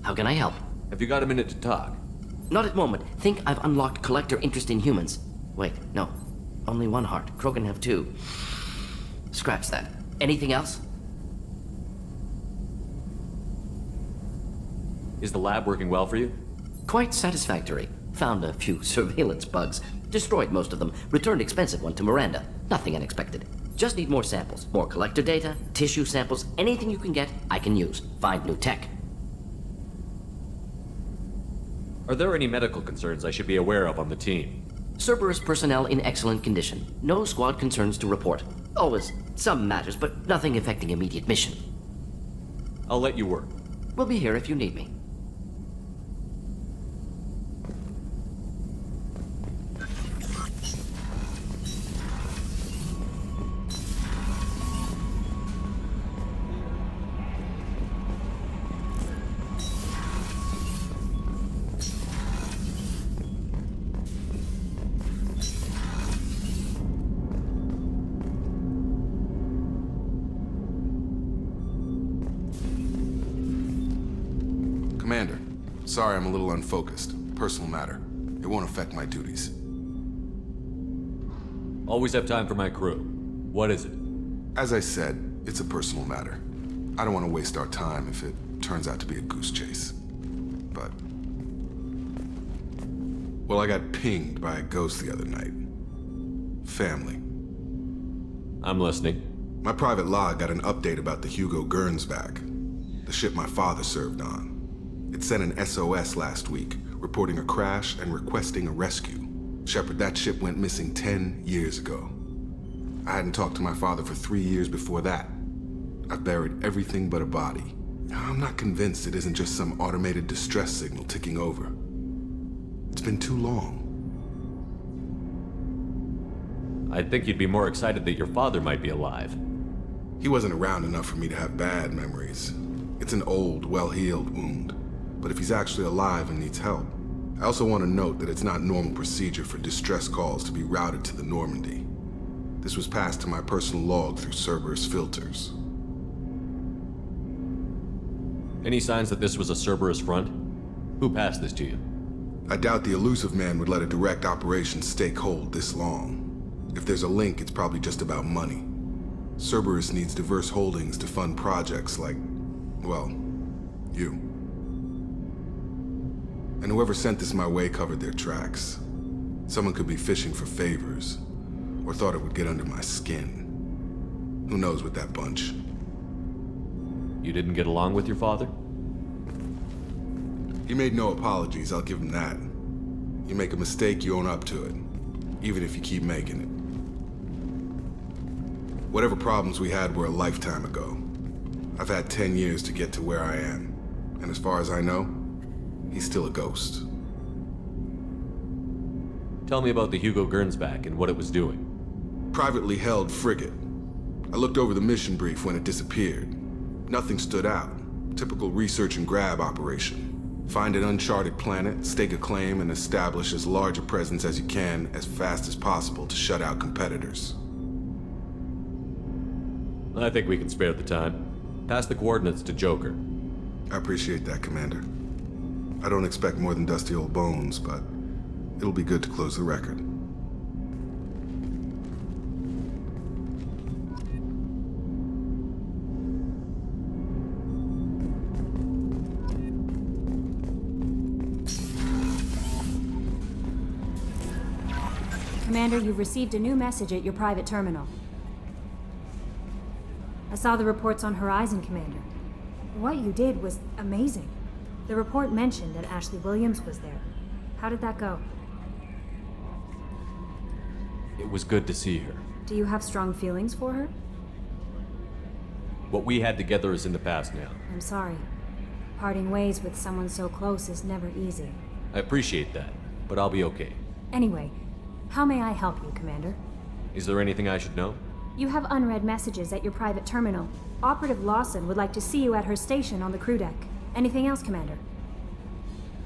How can I help? Have you got a minute to talk? Not at moment. Think I've unlocked collector interest in humans. Wait, no. Only one heart. Krogan have two. Scratch that. Anything else? Is the lab working well for you? Quite satisfactory. Found a few surveillance bugs. Destroyed most of them. Returned expensive one to Miranda. Nothing unexpected. Just need more samples. More collector data, tissue samples, anything you can get, I can use. Find new tech. Are there any medical concerns I should be aware of on the team? Cerberus personnel in excellent condition. No squad concerns to report. Always some matters, but nothing affecting immediate mission. I'll let you work. We'll be here if you need me. Commander, sorry I'm a little unfocused. Personal matter. It won't affect my duties. Always have time for my crew. What is it? As I said, it's a personal matter. I don't want to waste our time if it turns out to be a goose chase. But... well, I got pinged by a ghost the other night. Family. I'm listening. My private log got an update about the Hugo Gernsback, the ship my father served on. It sent an SOS last week, reporting a crash and requesting a rescue. Shepard, that ship went missing 10 years ago. I hadn't talked to my father for 3 years before that. I've buried everything but a body. I'm not convinced it isn't just some automated distress signal ticking over. It's been too long. I'd think you'd be more excited that your father might be alive. He wasn't around enough for me to have bad memories. It's an old, well-healed wound. But if he's actually alive and needs help, I also want to note that it's not normal procedure for distress calls to be routed to the Normandy. This was passed to my personal log through Cerberus filters. Any signs that this was a Cerberus front? Who passed this to you? I doubt the elusive man would let a direct operation stake hold this long. If there's a link, it's probably just about money. Cerberus needs diverse holdings to fund projects like, well, you. And whoever sent this my way covered their tracks. Someone could be fishing for favors, or thought it would get under my skin. Who knows with that bunch? You didn't get along with your father? He made no apologies, I'll give him that. You make a mistake, you own up to it, even if you keep making it. Whatever problems we had were a lifetime ago. I've had 10 years to get to where I am, and as far as I know, he's still a ghost. Tell me about the Hugo Gernsback and what it was doing. Privately held frigate. I looked over the mission brief when it disappeared. Nothing stood out. Typical research and grab operation. Find an uncharted planet, stake a claim, and establish as large a presence as you can as fast as possible to shut out competitors. I think we can spare the time. Pass the coordinates to Joker. I appreciate that, Commander. I don't expect more than dusty old bones, but it'll be good to close the record. Commander, you've received a new message at your private terminal. I saw the reports on Horizon, Commander. What you did was amazing. The report mentioned that Ashley Williams was there. How did that go? It was good to see her. Do you have strong feelings for her? What we had together is in the past now. I'm sorry. Parting ways with someone so close is never easy. I appreciate that, but I'll be okay. Anyway, how may I help you, Commander? Is there anything I should know? You have unread messages at your private terminal. Operative Lawson would like to see you at her station on the crew deck. Anything else, Commander?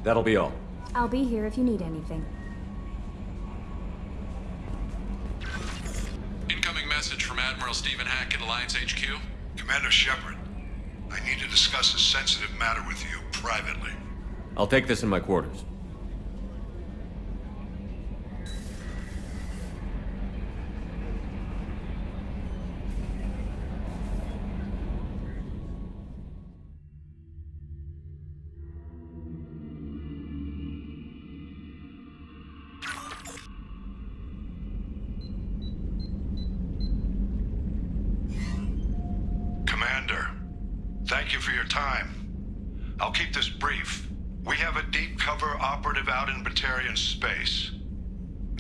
That'll be all. I'll be here if you need anything. Incoming message from Admiral Stephen Hackett, Alliance HQ. Commander Shepard, I need to discuss a sensitive matter with you privately. I'll take this in my quarters. Commander, thank you for your time. I'll keep this brief. We have a deep cover operative out in Batarian space.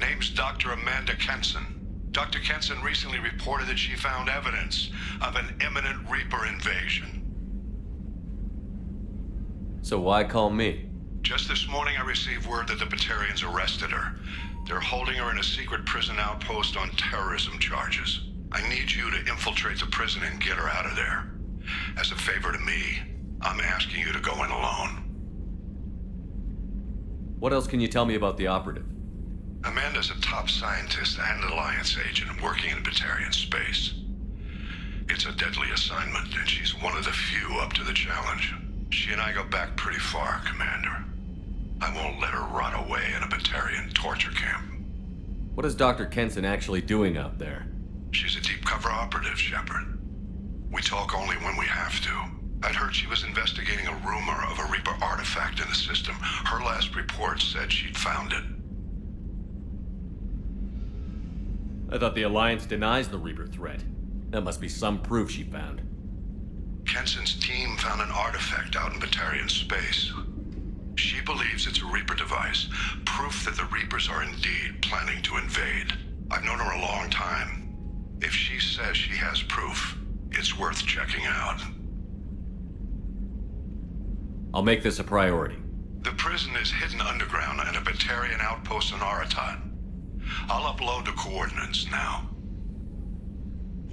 Name's Dr. Amanda Kenson. Dr. Kenson recently reported that she found evidence of an imminent Reaper invasion. So why call me? Just this morning I received word that the Batarians arrested her. They're holding her in a secret prison outpost on terrorism charges. I need you to infiltrate the prison and get her out of there. As a favor to me, I'm asking you to go in alone. What else can you tell me about the operative? Amanda's a top scientist and Alliance agent working in Batarian space. It's a deadly assignment, and she's one of the few up to the challenge. She and I go back pretty far, Commander. I won't let her rot away in a Batarian torture camp. What is Dr. Kenson actually doing out there? She's a deep cover operative, Shepard. We talk only when we have to. I'd heard she was investigating a rumor of a Reaper artifact in the system. Her last report said she'd found it. I thought the Alliance denies the Reaper threat. That must be some proof she found. Kenson's team found an artifact out in Batarian space. She believes it's a Reaper device, proof that the Reapers are indeed planning to invade. I've known her a long time. If she says she has proof, it's worth checking out. I'll make this a priority. The prison is hidden underground in a Batarian outpost in Aratat. I'll upload the coordinates now.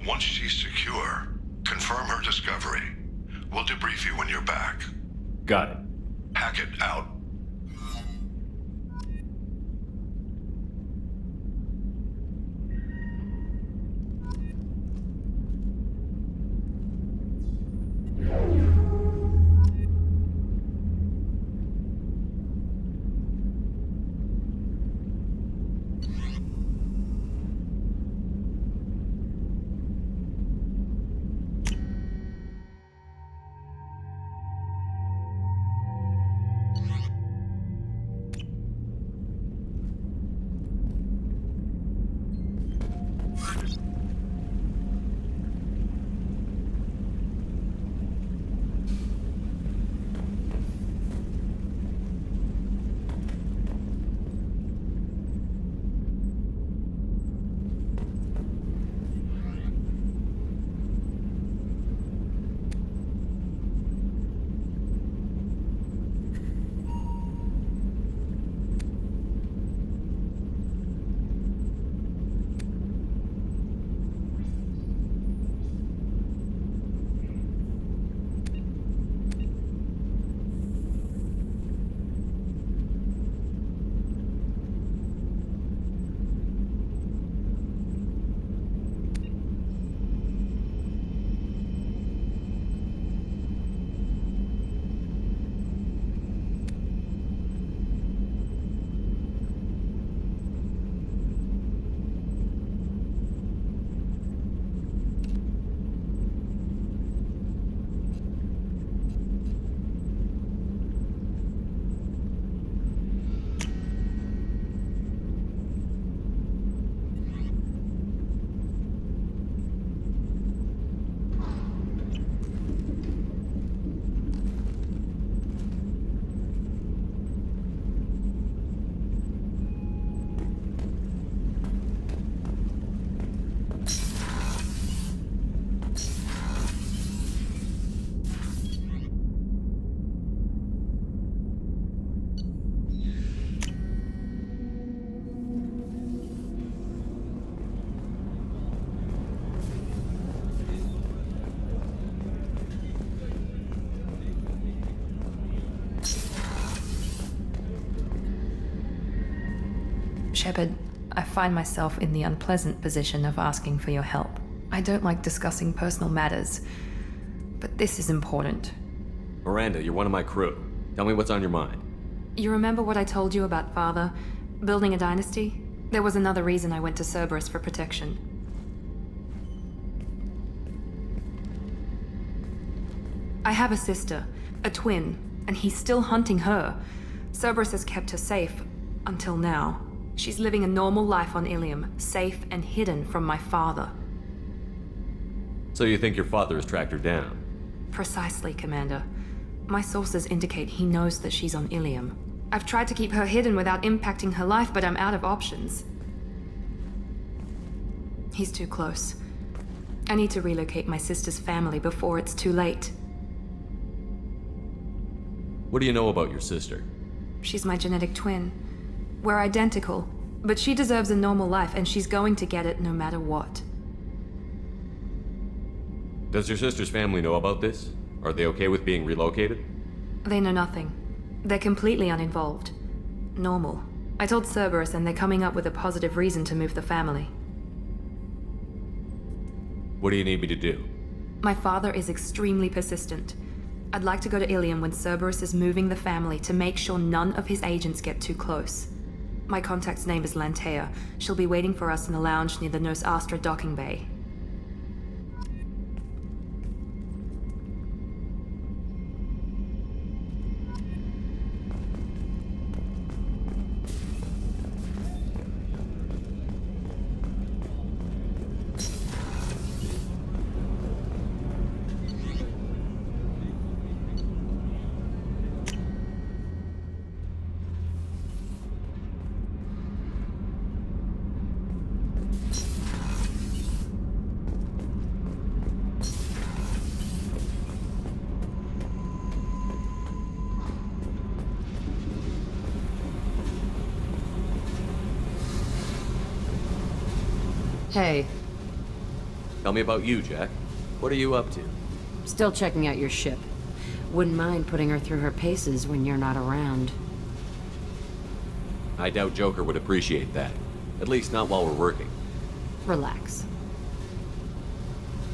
Once she's secure, confirm her discovery. We'll debrief you when you're back. Got it. Hackett out. Shepard, I find myself in the unpleasant position of asking for your help. I don't like discussing personal matters, but this is important. Miranda, you're one of my crew. Tell me what's on your mind. You remember what I told you about Father? Building a dynasty? There was another reason I went to Cerberus for protection. I have a sister, a twin, and he's still hunting her. Cerberus has kept her safe, until now. She's living a normal life on Ilium, safe and hidden from my father. So you think your father has tracked her down? Precisely, Commander. My sources indicate he knows that she's on Ilium. I've tried to keep her hidden without impacting her life, but I'm out of options. He's too close. I need to relocate my sister's family before it's too late. What do you know about your sister? She's my genetic twin. We're identical, but she deserves a normal life, and she's going to get it no matter what. Does your sister's family know about this? Are they okay with being relocated? They know nothing. They're completely uninvolved. Normal. I told Cerberus, and they're coming up with a positive reason to move the family. What do you need me to do? My father is extremely persistent. I'd like to go to Ilium when Cerberus is moving the family to make sure none of his agents get too close. My contact's name is Lantea. She'll be waiting for us in a lounge near the Nos Astra docking bay. Hey, Tell me about you, Jack. What are you up to? still checking out your ship. Wouldn't mind putting her through her paces when you're not around. I doubt Joker would appreciate that. At least not while we're working. Relax.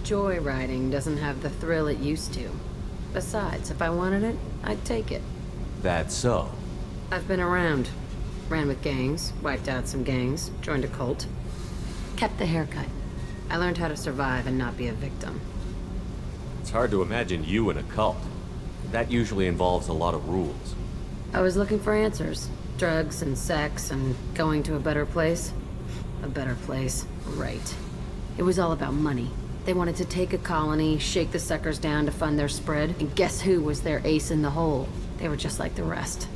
Joyriding doesn't have the thrill it used to. Besides, if I wanted it, I'd take it. That's so. I've been around. Ran with gangs, wiped out some gangs, joined a cult. Kept the haircut. I learned how to survive and not be a victim. It's hard to imagine you in a cult. That usually involves a lot of rules. I was looking for answers. Drugs and sex and going to a better place. A better place, right. It was all about money. They wanted to take a colony, shake the suckers down to fund their spread, and guess who was their ace in the hole? They were just like the rest.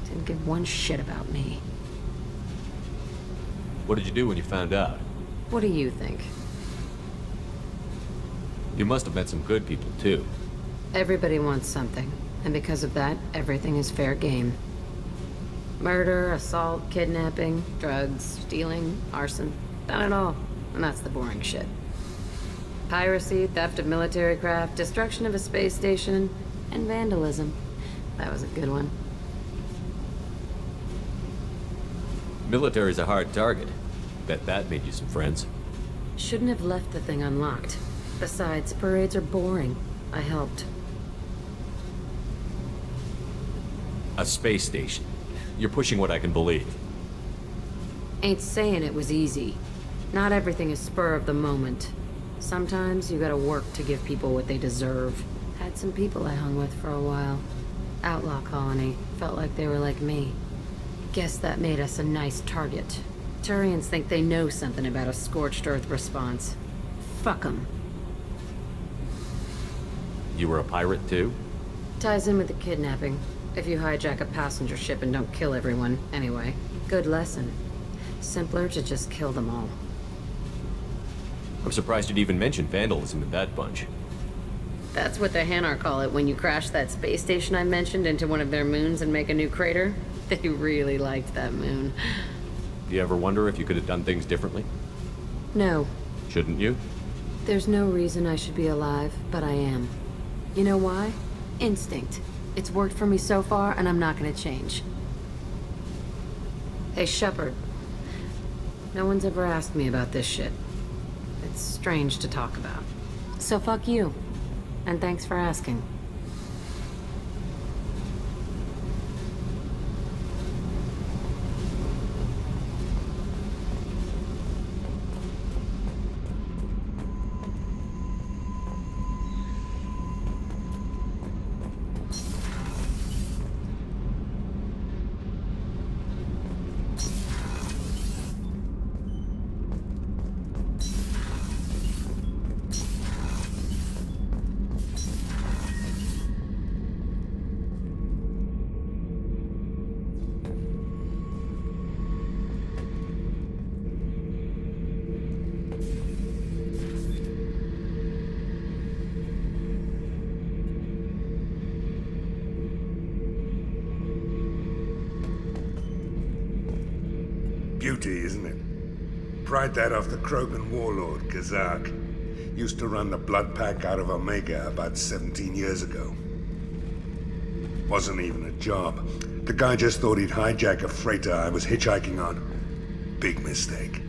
Didn't give one shit about me. What did you do when you found out? What do you think? You must have met some good people, too. Everybody wants something, and because of that, everything is fair game. Murder, assault, kidnapping, drugs, stealing, arson. Done it all. And that's the boring shit. Piracy, theft of military craft, destruction of a space station, and vandalism. That was a good one. Military's a hard target. Bet that made you some friends. Shouldn't have left the thing unlocked. Besides, parades are boring. I helped. A space station. You're pushing what I can believe. Ain't saying it was easy. Not everything is spur of the moment. Sometimes you gotta work to give people what they deserve. Had some people I hung with for a while. Outlaw colony. Felt like they were like me. Guess that made us a nice target. Turians think they know something about a scorched earth response. Fuck 'em. You were a pirate, too? Ties in with the kidnapping. If you hijack a passenger ship and don't kill everyone, anyway. Good lesson. Simpler to just kill them all. I'm surprised you'd even mention vandalism in that bunch. That's what the Hanar call it when you crash that space station I mentioned into one of their moons and make a new crater. They really liked that moon. Do you ever wonder if you could have done things differently? No. Shouldn't you? There's no reason I should be alive, but I am. You know why? Instinct. It's worked for me so far, and I'm not gonna change. Hey, Shepard. No one's ever asked me about this shit. It's strange to talk about. So fuck you. And thanks for asking. Beauty, isn't it? Pried that off the Krogan warlord, Kazak. Used to run the blood pack out of Omega about 17 years ago. Wasn't even a job. The guy just thought he'd hijack a freighter I was hitchhiking on. Big mistake.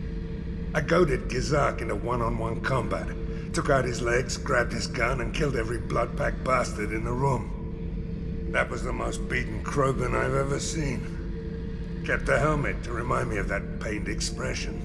I goaded Kazak into one-on-one combat. Took out his legs, grabbed his gun, and killed every blood pack bastard in the room. That was the most beaten Krogan I've ever seen. Kept the helmet to remind me of that pained expression.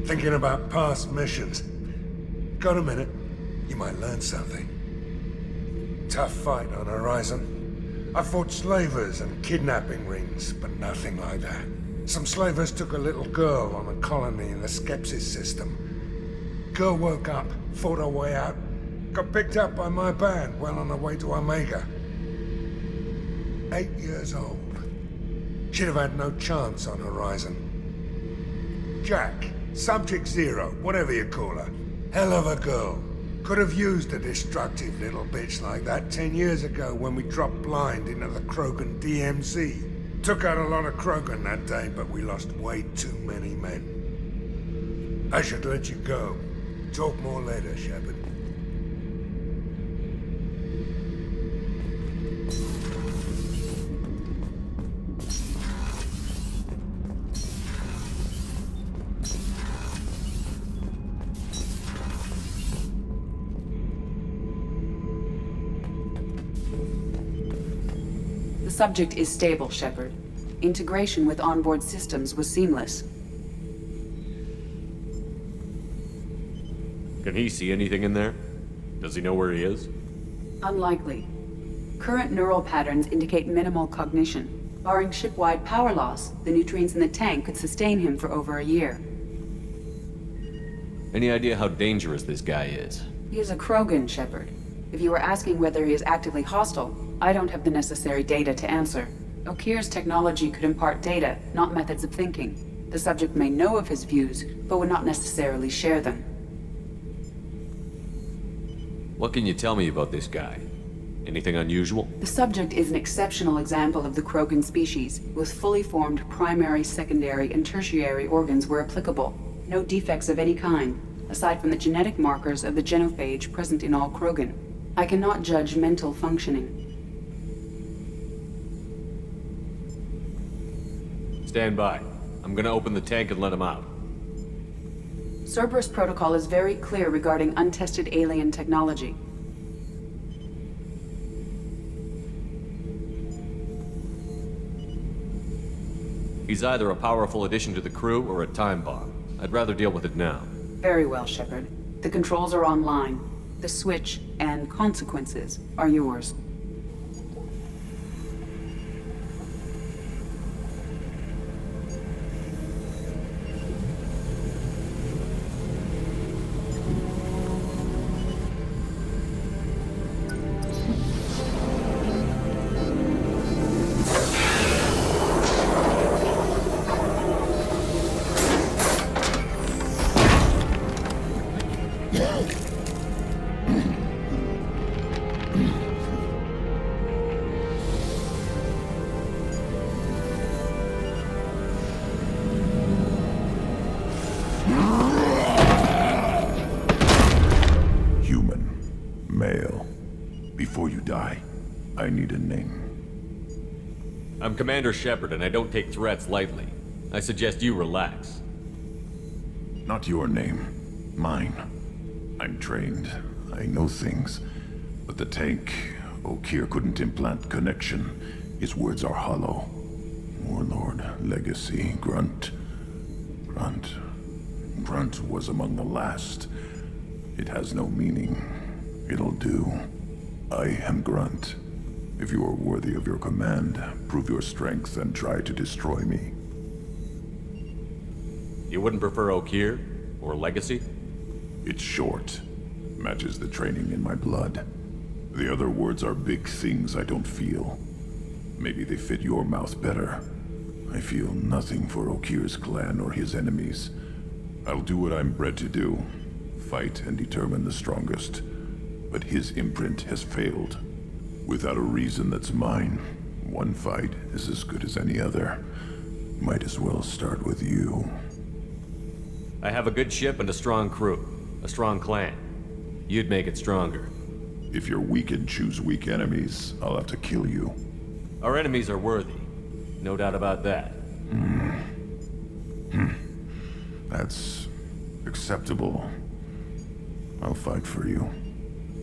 Thinking about past missions. Got a minute? You might learn something. Tough fight on Horizon. I fought slavers and kidnapping rings, but nothing like that. Some slavers took a little girl on a colony in the Skepsis system. Girl woke up, fought her way out, got picked up by my band well on her way to Omega. 8 years old. She'd have had no chance on Horizon. Jack, Subject Zero, whatever you call her. Hell of a girl. Could have used a destructive little bitch like that 10 years ago when we dropped blind into the Krogan DMZ. Took out a lot of Krogan that day, but we lost way too many men. I should let you go. Talk more later, Shepard. The subject is stable, Shepard. Integration with onboard systems was seamless. Can he see anything in there? Does he know where he is? Unlikely. Current neural patterns indicate minimal cognition. Barring ship-wide power loss, the nutrients in the tank could sustain him for over a year. Any idea how dangerous this guy is? He is a Krogan, Shepard. If you were asking whether he is actively hostile, I don't have the necessary data to answer. Okir's technology could impart data, not methods of thinking. The subject may know of his views, but would not necessarily share them. What can you tell me about this guy? Anything unusual? The subject is an exceptional example of the Krogan species, with fully formed primary, secondary, and tertiary organs where applicable. No defects of any kind, aside from the genetic markers of the genophage present in all Krogan. I cannot judge mental functioning. Stand by. I'm gonna open the tank and let him out. Cerberus protocol is very clear regarding untested alien technology. He's either a powerful addition to the crew or a time bomb. I'd rather deal with it now. Very well, Shepard. The controls are online. The switch and consequences are yours. I need a name. I'm Commander Shepard, and I don't take threats lightly. I suggest you relax. Not your name. Mine. I'm trained. I know things. But the tank, Okir couldn't implant connection. His words are hollow. Warlord, Legacy, Grunt. Grunt was among the last. It has no meaning. It'll do. I am Grunt. If you are worthy of your command, prove your strength and try to destroy me. You wouldn't prefer Okier? Or Legacy? It's short. Matches the training in my blood. The other words are big things I don't feel. Maybe they fit your mouth better. I feel nothing for Okir's clan or his enemies. I'll do what I'm bred to do. Fight and determine the strongest. But his imprint has failed. Without a reason that's mine, one fight is as good as any other. Might as well start with you. I have a good ship and a strong crew. A strong clan. You'd make it stronger. If you're weak and choose weak enemies, I'll have to kill you. Our enemies are worthy. No doubt about that. That's acceptable. I'll fight for you.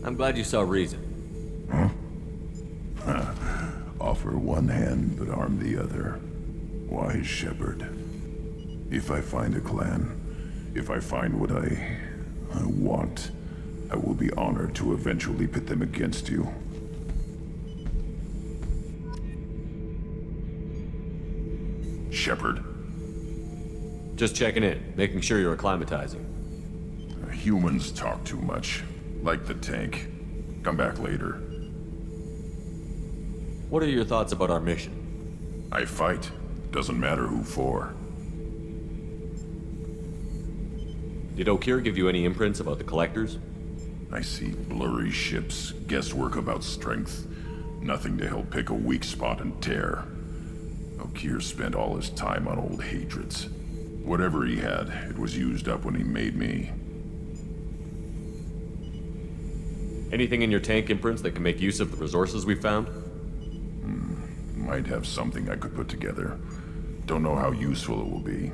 I'm glad you saw reason. Offer one hand, but arm the other. Wise shepherd. If I find a clan, if I find what I want, I will be honored to eventually pit them against you. Shepherd. Just checking in, making sure you're acclimatizing. Humans talk too much. Like the tank. Come back later. What are your thoughts about our mission? I fight. Doesn't matter who for. Did Okier give you any imprints about the Collectors? I see blurry ships, guesswork about strength. Nothing to help pick a weak spot and tear. Okier spent all his time on old hatreds. Whatever he had, it was used up when he made me. Anything in your tank imprints that can make use of the resources we found? Might have something I could put together. Don't know how useful it will be.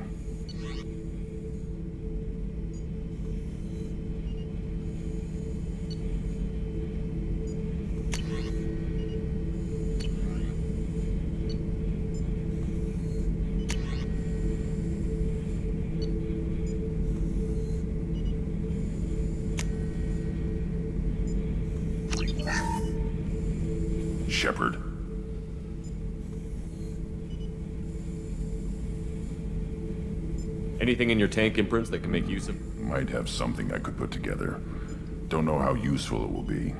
Shepherd. Anything in your tank imprints that can make use of... Might have something I could put together. Don't know how useful it will be.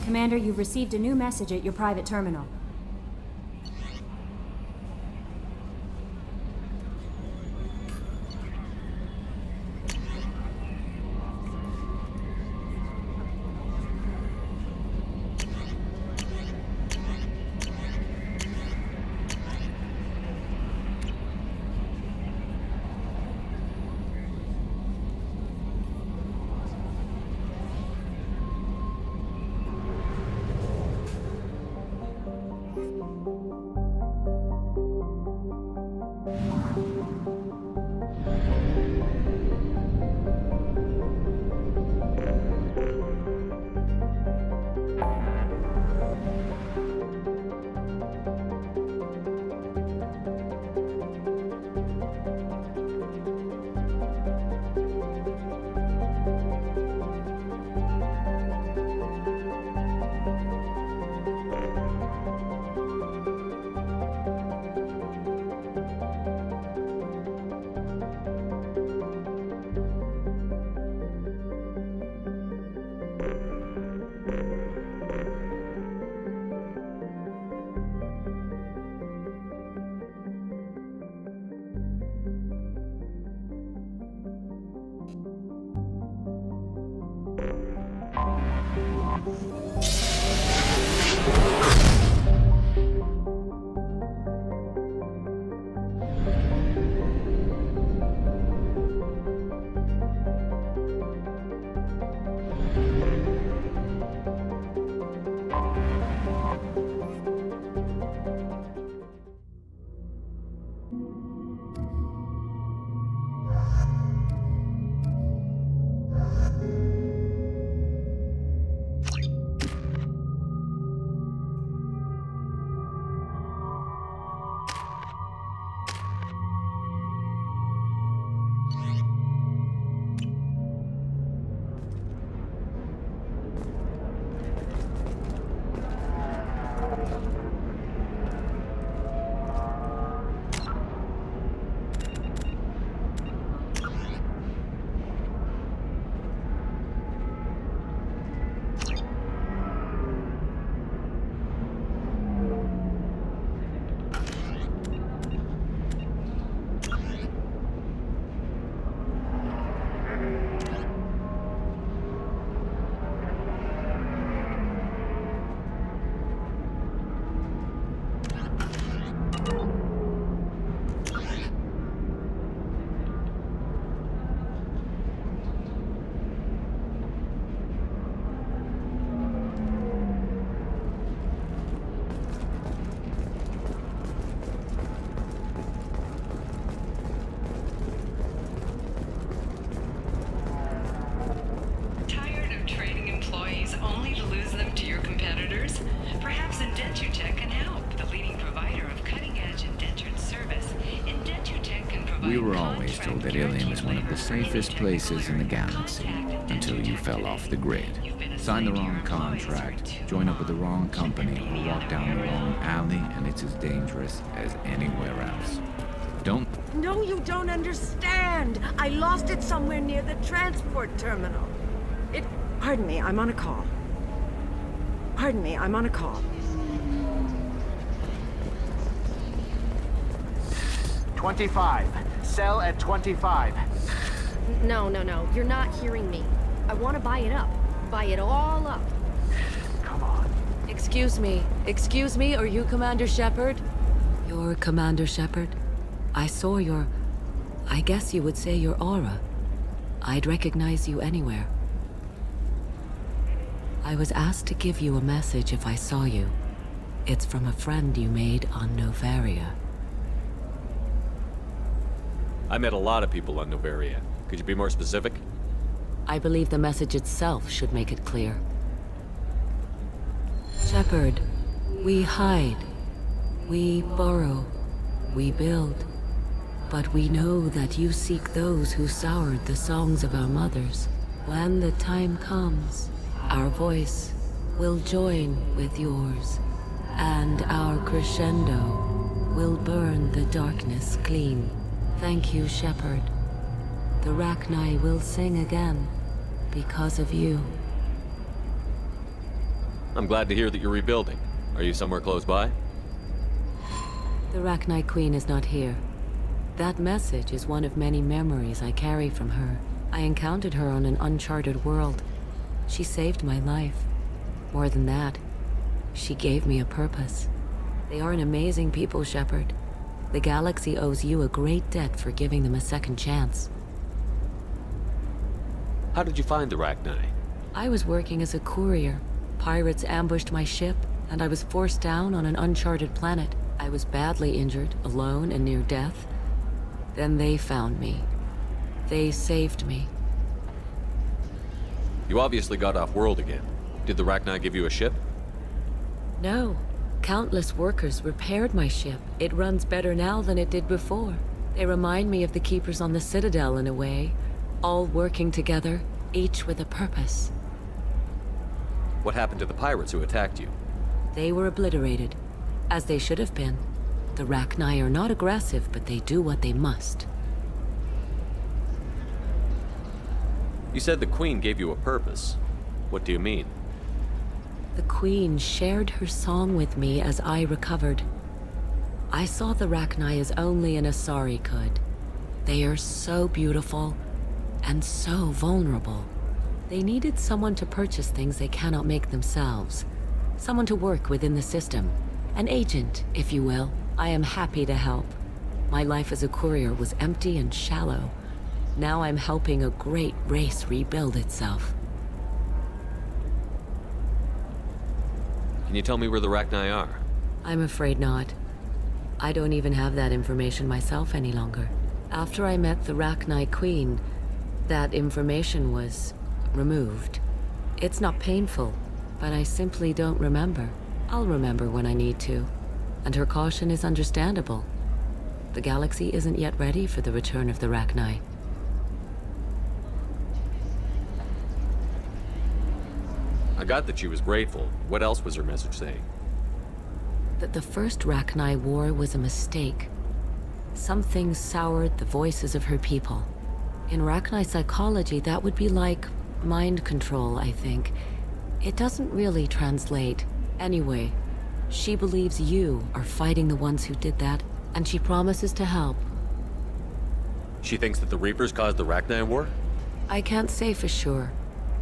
Commander, you've received a new message at your private terminal. We were always told that Ilium is one of the safest places in the galaxy, until you fell off the grid. Signed the wrong contract, joined up with the wrong company, or walked down the wrong alley, and it's as dangerous as anywhere else. Don't... No, you don't understand! I lost it somewhere near the transport terminal. Pardon me, I'm on a call. Pardon me, I'm on a call. 25. Sell at 25. No, you're not hearing me. I want to buy it up. Buy it all up. Come on. Excuse me, are you Commander Shepard? You're Commander Shepard? I saw your... I guess you would say your aura. I'd recognize you anywhere. I was asked to give you a message if I saw you. It's from a friend you made on Novaria. I met a lot of people on Novaria. Could you be more specific? I believe the message itself should make it clear. Shepard, we hide. We borrow. We build. But we know that you seek those who soured the songs of our mothers. When the time comes, our voice will join with yours, and our crescendo will burn the darkness clean. Thank you, Shepard. The Rachni will sing again because of you. I'm glad to hear that you're rebuilding. Are you somewhere close by? The Rachni Queen is not here. That message is one of many memories I carry from her. I encountered her on an uncharted world. She saved my life. More than that, she gave me a purpose. They are an amazing people, Shepard. The galaxy owes you a great debt for giving them a second chance. How did you find the Rachni? I was working as a courier. Pirates ambushed my ship, and I was forced down on an uncharted planet. I was badly injured, alone and near death. Then they found me. They saved me. You obviously got off-world again. Did the Rachni give you a ship? No. Countless workers repaired my ship. It runs better now than it did before. They remind me of the Keepers on the Citadel in a way. All working together, each with a purpose. What happened to the pirates who attacked you? They were obliterated, as they should have been. The Rachni are not aggressive, but they do what they must. You said the Queen gave you a purpose. What do you mean? The Queen shared her song with me as I recovered. I saw the Rachni as only an Asari could. They are so beautiful, and so vulnerable. They needed someone to purchase things they cannot make themselves. Someone to work within the system. An agent, if you will. I am happy to help. My life as a courier was empty and shallow. Now I'm helping a great race rebuild itself. Can you tell me where the Rachni are? I'm afraid not. I don't even have that information myself any longer. After I met the Rachni Queen, that information was removed. It's not painful, but I simply don't remember. I'll remember when I need to. And her caution is understandable. The galaxy isn't yet ready for the return of the Rachni. I got that she was grateful. What else was her message saying? That the first Rachni war was a mistake. Something soured the voices of her people. In Rachni psychology, that would be like mind control, I think. It doesn't really translate. Anyway, she believes you are fighting the ones who did that, and she promises to help. She thinks that the Reapers caused the Rachni war? I can't say for sure,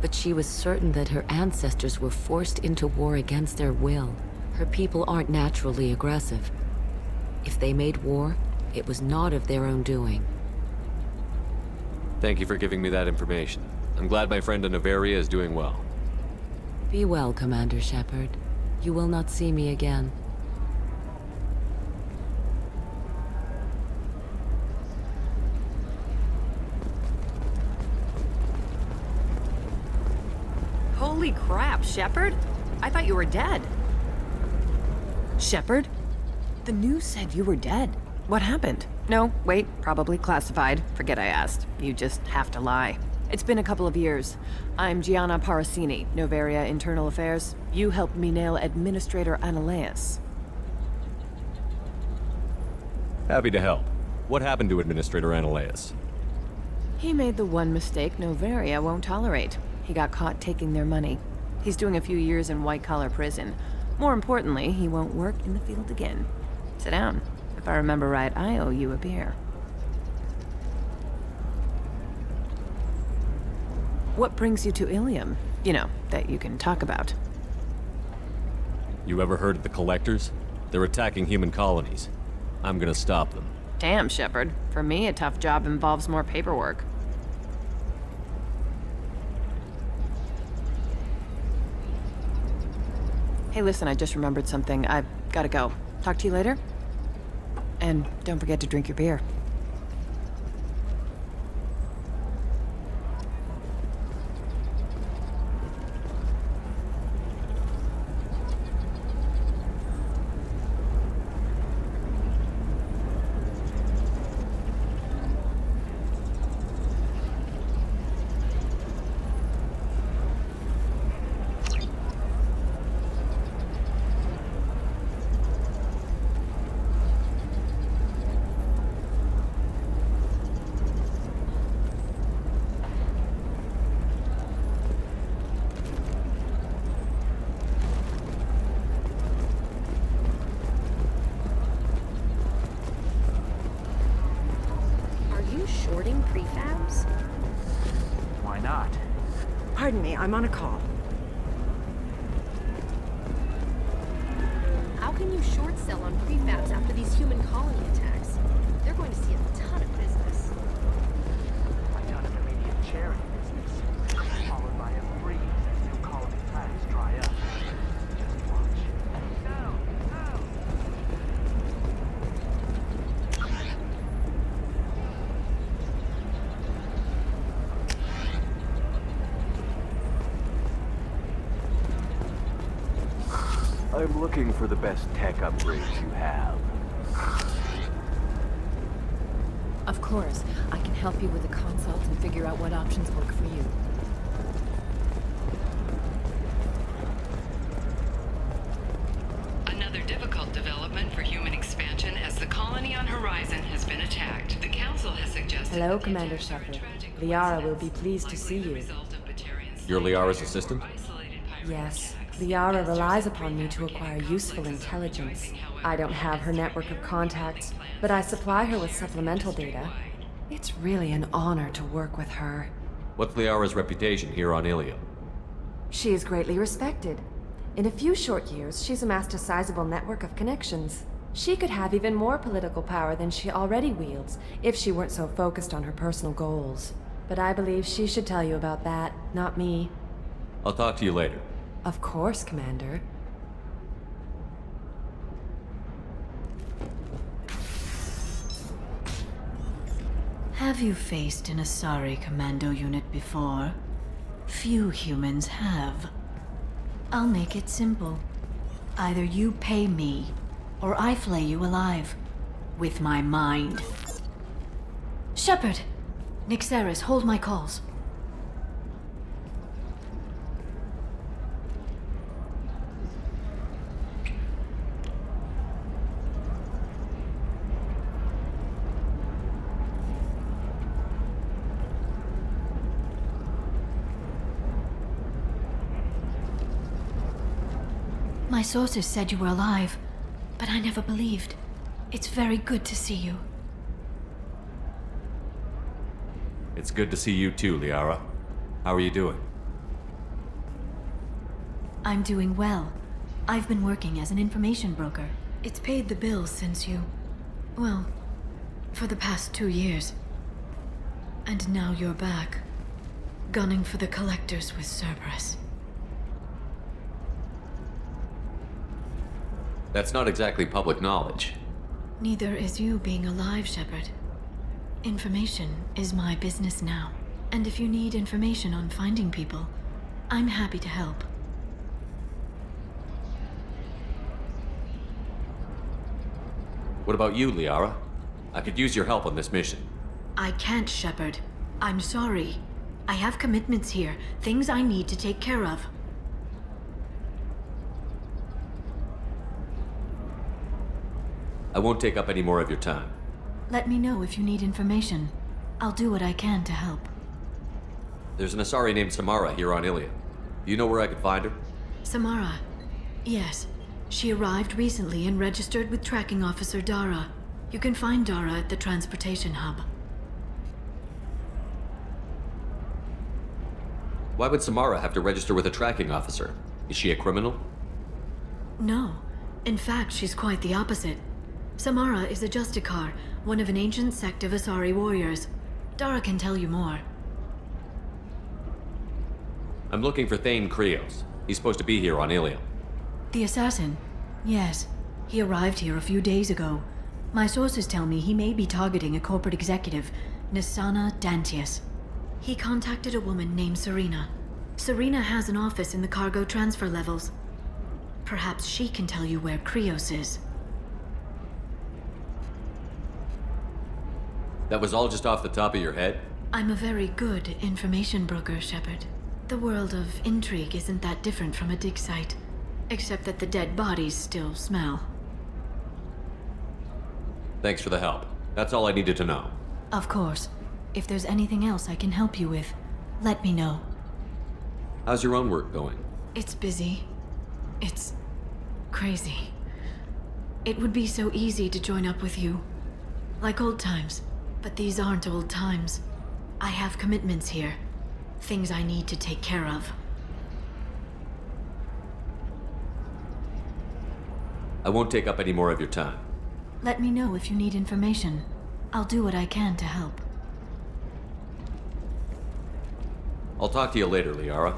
but she was certain that her ancestors were forced into war against their will. Her people aren't naturally aggressive. If they made war, it was not of their own doing. Thank you for giving me that information. I'm glad my friend in Novaria is doing well. Be well, Commander Shepard. You will not see me again. Holy crap, Shepard? I thought you were dead. Shepard? The news said you were dead. What happened? No, wait, probably classified. Forget I asked. You just have to lie. It's been a couple of years. I'm Gianna Parasini, Novaria Internal Affairs. You helped me nail Administrator Ananias. Happy to help. What happened to Administrator Ananias? He made the one mistake Novaria won't tolerate. He got caught taking their money. He's doing a few years in white-collar prison. More importantly, he won't work in the field again. Sit down. If I remember right, I owe you a beer. What brings you to Ilium? You know, that you can talk about. You ever heard of the Collectors? They're attacking human colonies. I'm gonna stop them. Damn, Shepard. For me, a tough job involves more paperwork. Hey, listen, I just remembered something. I've gotta go. Talk to you later? And don't forget to drink your beer. Shorting prefabs? Why not? Pardon me, I'm on a call. How can you short sell on prefabs after these human colony attacks? They're going to see a ton of business. A ton of immediate charity business, followed by a freeze as new colony plans dry up. Just watch. No! I'm looking for the best tech upgrades you have. Of course. I can help you with a consult and figure out what options work for you. Another difficult development for human expansion as the colony on Horizon has been attacked. The Council has suggested... Hello, Commander Shepard. Liara will be pleased to see you. You're Liara's assistant? Yes. Liara relies upon me to acquire useful intelligence. I don't have her network of contacts, but I supply her with supplemental data. It's really an honor to work with her. What's Liara's reputation here on Ilium? She is greatly respected. In a few short years, she's amassed a sizable network of connections. She could have even more political power than she already wields, if she weren't so focused on her personal goals. But I believe she should tell you about that, not me. I'll talk to you later. Of course, Commander. Have you faced an Asari commando unit before? Few humans have. I'll make it simple. Either you pay me, or I flay you alive. With my mind. Shepard! Nixeris, hold my calls. My sources said you were alive, but I never believed. It's very good to see you. It's good to see you too, Liara. How are you doing? I'm doing well. I've been working as an information broker. It's paid the bills since you... well, for the past 2 years. And now you're back, gunning for the Collectors with Cerberus. That's not exactly public knowledge. Neither is you being alive, Shepard. Information is my business now. And if you need information on finding people, I'm happy to help. What about you, Liara? I could use your help on this mission. I can't, Shepard. I'm sorry. I have commitments here, things I need to take care of. I won't take up any more of your time. Let me know if you need information. I'll do what I can to help. There's an Asari named Samara here on Ilium. Do you know where I could find her? Samara. Yes. She arrived recently and registered with Tracking Officer Dara. You can find Dara at the transportation hub. Why would Samara have to register with a tracking officer? Is she a criminal? No. In fact, she's quite the opposite. Samara is a Justicar, one of an ancient sect of Asari warriors. Dara can tell you more. I'm looking for Thane Krios. He's supposed to be here on Ilium. The assassin? Yes. He arrived here a few days ago. My sources tell me he may be targeting a corporate executive, Nisana Dantius. He contacted a woman named Serena. Serena has an office in the cargo transfer levels. Perhaps she can tell you where Krios is. That was all just off the top of your head? I'm a very good information broker, Shepard. The world of intrigue isn't that different from a dig site, except that the dead bodies still smell. Thanks for the help. That's all I needed to know. Of course. If there's anything else I can help you with, let me know. How's your own work going? It's busy. It's crazy. It would be so easy to join up with you. Like old times. But these aren't old times. I have commitments here. Things I need to take care of. I won't take up any more of your time. Let me know if you need information. I'll do what I can to help. I'll talk to you later, Liara.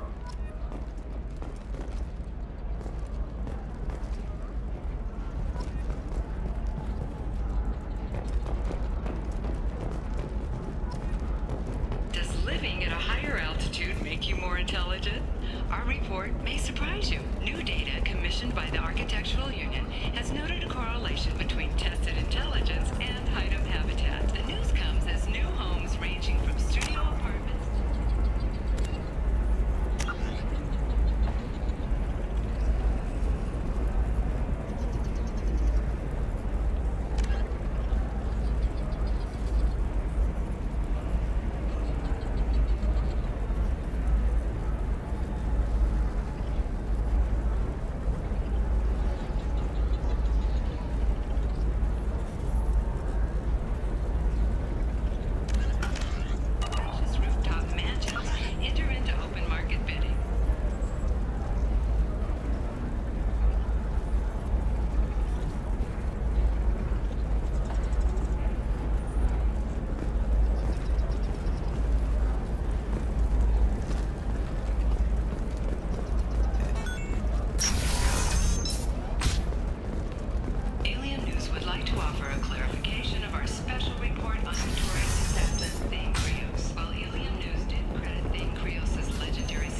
Does living at a higher altitude make you more intelligent? Our report may surprise you. New data commissioned by the Architectural Union has noted a correlation between tested intelligence and item habitat. The news comes as new homes ranging from studio apartments.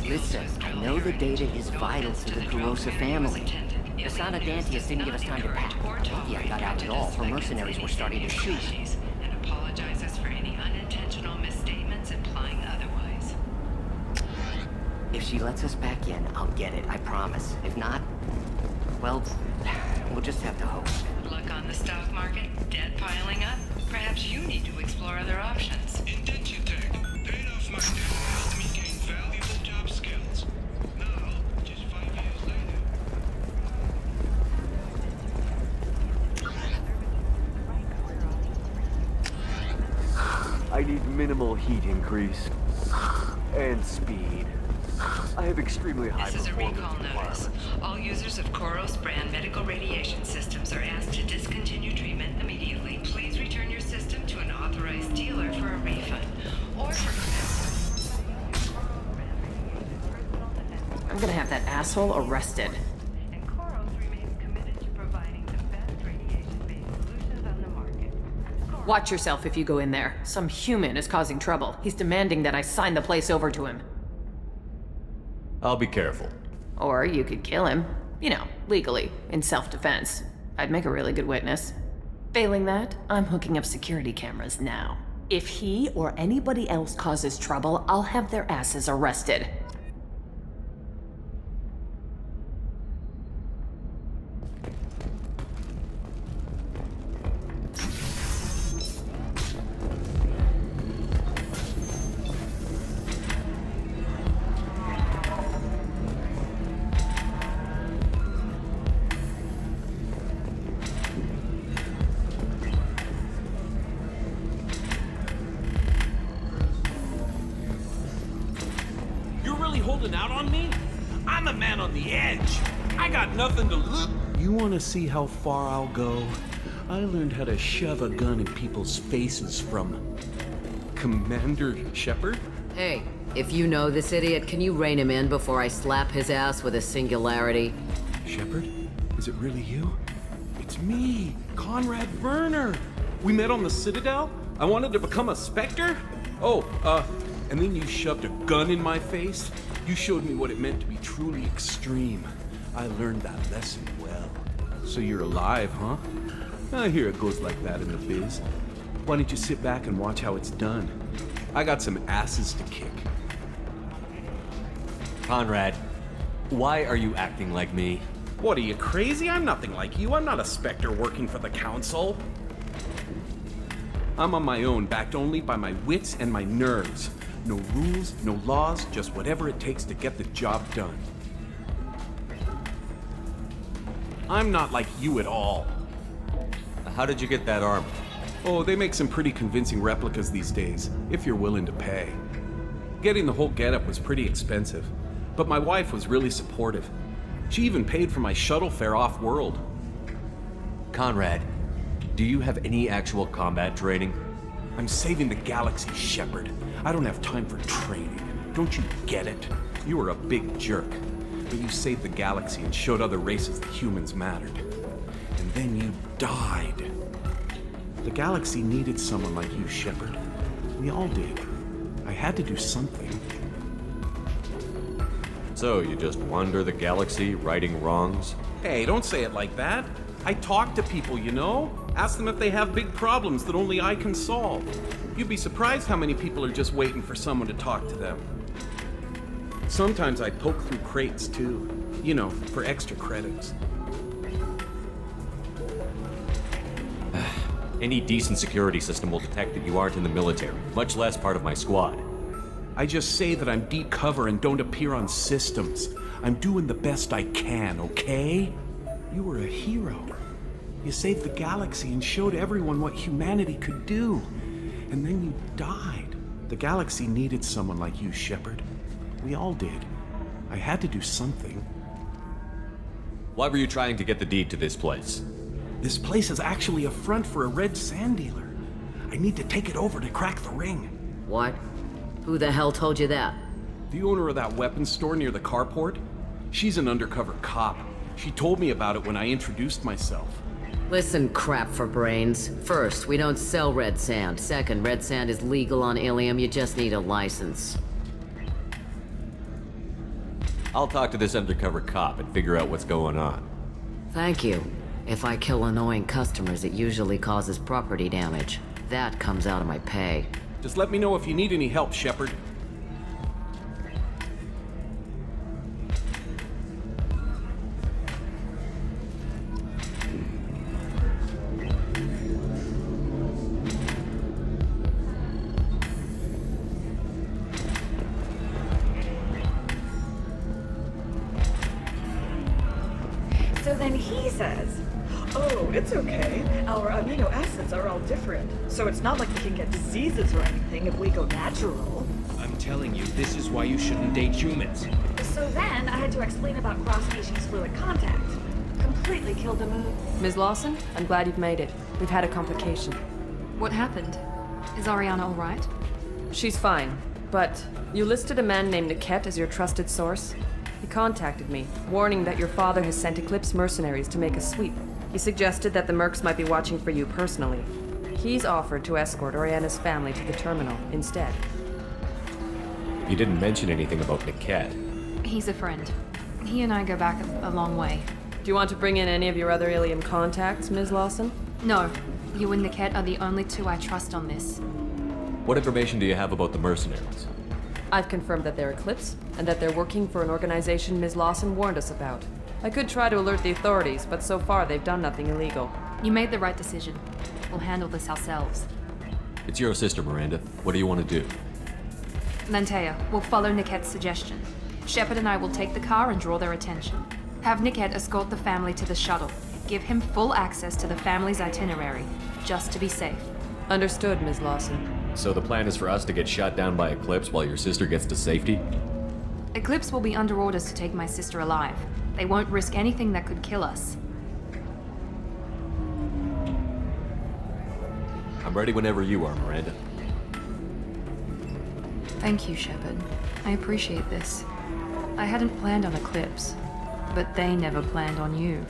Listen, I know the data is vital to the Kurosa family. Nisana Dantius didn't give us time to pack. Yeah, I got out at all. Her mercenaries were starting to shoot. And apologizes for any unintentional misstatements implying otherwise. If she lets us back in, I'll get it, I promise. If not, well, we'll just have to hope. Luck on the stock market, debt piling up. Perhaps you need to explore other options. Intention tech. Paid off my debt and helped me gain valuable job skills. Now, just 5 years later. I need minimal heat increase. And speed. I have extremely high This is a performance recall notice. All users of Koros brand medical radiation systems are asked to discontinue treatment immediately. Please return your system to an authorized dealer for a refund. Or for... I'm gonna have that asshole arrested. And Koros remains committed to providing the best radiation-based solutions on the market. Watch yourself if you go in there. Some human is causing trouble. He's demanding that I sign the place over to him. I'll be careful. Or you could kill him. You know, legally, in self-defense. I'd make a really good witness. Failing that, I'm hooking up security cameras now. If he or anybody else causes trouble, I'll have their asses arrested. Holding out on me? I'm a man on the edge. I got nothing to lose. You want to see how far I'll go? I learned how to shove a gun in people's faces from Commander Shepard. Hey, if you know this idiot, can you rein him in before I slap his ass with a singularity? Shepard? Is it really you? It's me, Conrad Werner. We met on the Citadel. I wanted to become a Spectre. And then you shoved a gun in my face. You showed me what it meant to be truly extreme. I learned that lesson well. So you're alive, huh? I hear it goes like that in the biz. Why don't you sit back and watch how it's done? I got some asses to kick. Conrad, why are you acting like me? What, are you crazy? I'm nothing like you. I'm not a Spectre working for the Council. I'm on my own, backed only by my wits and my nerves. No rules, no laws, just whatever it takes to get the job done. I'm not like you at all. How did you get that armor? Oh, they make some pretty convincing replicas these days, if you're willing to pay. Getting the whole getup was pretty expensive, but my wife was really supportive. She even paid for my shuttle fare off-world. Conrad, do you have any actual combat training? I'm saving the galaxy, Shepard. I don't have time for training. Don't you get it? You were a big jerk, but you saved the galaxy and showed other races that humans mattered. And then you died. The galaxy needed someone like you, Shepard. We all did. I had to do something. So you just wander the galaxy, righting wrongs? Hey, don't say it like that. I talk to people, you know? Ask them if they have big problems that only I can solve. You'd be surprised how many people are just waiting for someone to talk to them. Sometimes I poke through crates, too. You know, for extra credits. Any decent security system will detect that you aren't in the military, much less part of my squad. I just say that I'm deep cover and don't appear on systems. I'm doing the best I can, okay? You were a hero. You saved the galaxy and showed everyone what humanity could do. And then you died. The galaxy needed someone like you, Shepard. We all did. I had to do something. Why were you trying to get the deed to this place? This place is actually a front for a red sand dealer. I need to take it over to crack the ring. What? Who the hell told you that? The owner of that weapons store near the carport. She's an undercover cop. She told me about it when I introduced myself. Listen, crap for brains. First, we don't sell red sand. Second, red sand is legal on Ilium. You just need a license. I'll talk to this undercover cop and figure out what's going on. Thank you. If I kill annoying customers, it usually causes property damage. That comes out of my pay. Just let me know if you need any help, Shepard. So then he says, oh, it's okay. Our amino acids are all different. So it's not like we can get diseases or anything if we go natural. I'm telling you, this is why you shouldn't date humans. So then I had to explain about cross-species fluid contact. Completely killed the mood. Ms. Lawson, I'm glad you've made it. We've had a complication. What happened? Is Ariana all right? She's fine, but you listed a man named Niket as your trusted source. He contacted me, warning that your father has sent Eclipse mercenaries to make a sweep. He suggested that the Mercs might be watching for you personally. He's offered to escort Oriana's family to the terminal instead. You didn't mention anything about Niket. He's a friend. He and I go back a long way. Do you want to bring in any of your other Ilium contacts, Ms. Lawson? No. You and Niket are the only two I trust on this. What information do you have about the mercenaries? I've confirmed that they're Eclipse, and that they're working for an organization Ms. Lawson warned us about. I could try to alert the authorities, but so far they've done nothing illegal. You made the right decision. We'll handle this ourselves. It's your sister, Miranda. What do you want to do? Lantea, we'll follow Niket's suggestion. Shepard and I will take the car and draw their attention. Have Niket escort the family to the shuttle. Give him full access to the family's itinerary, just to be safe. Understood, Ms. Lawson. So the plan is for us to get shot down by Eclipse while your sister gets to safety? Eclipse will be under orders to take my sister alive. They won't risk anything that could kill us. I'm ready whenever you are, Miranda. Thank you, Shepard. I appreciate this. I hadn't planned on Eclipse, but they never planned on you.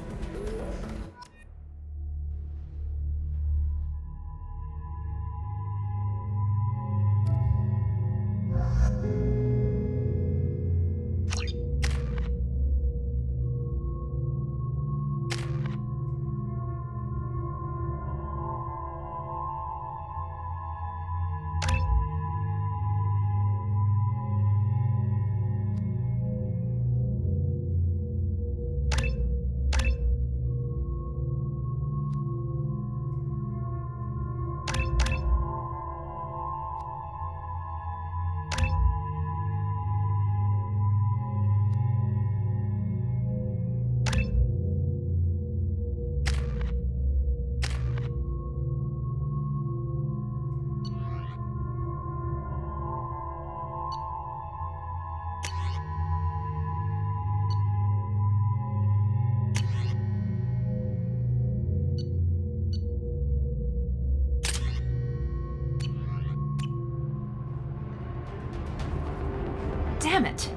Damn it!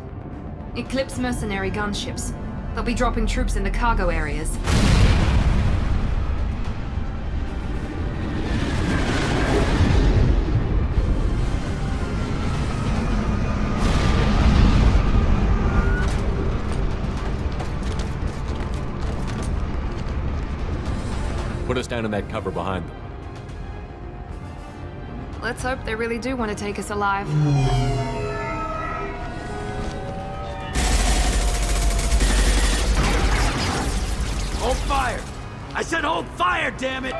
Eclipse mercenary gunships. They'll be dropping troops in the cargo areas. Put us down in that cover behind them. Let's hope they really do want to take us alive. Hold fire! I said hold fire, damn it!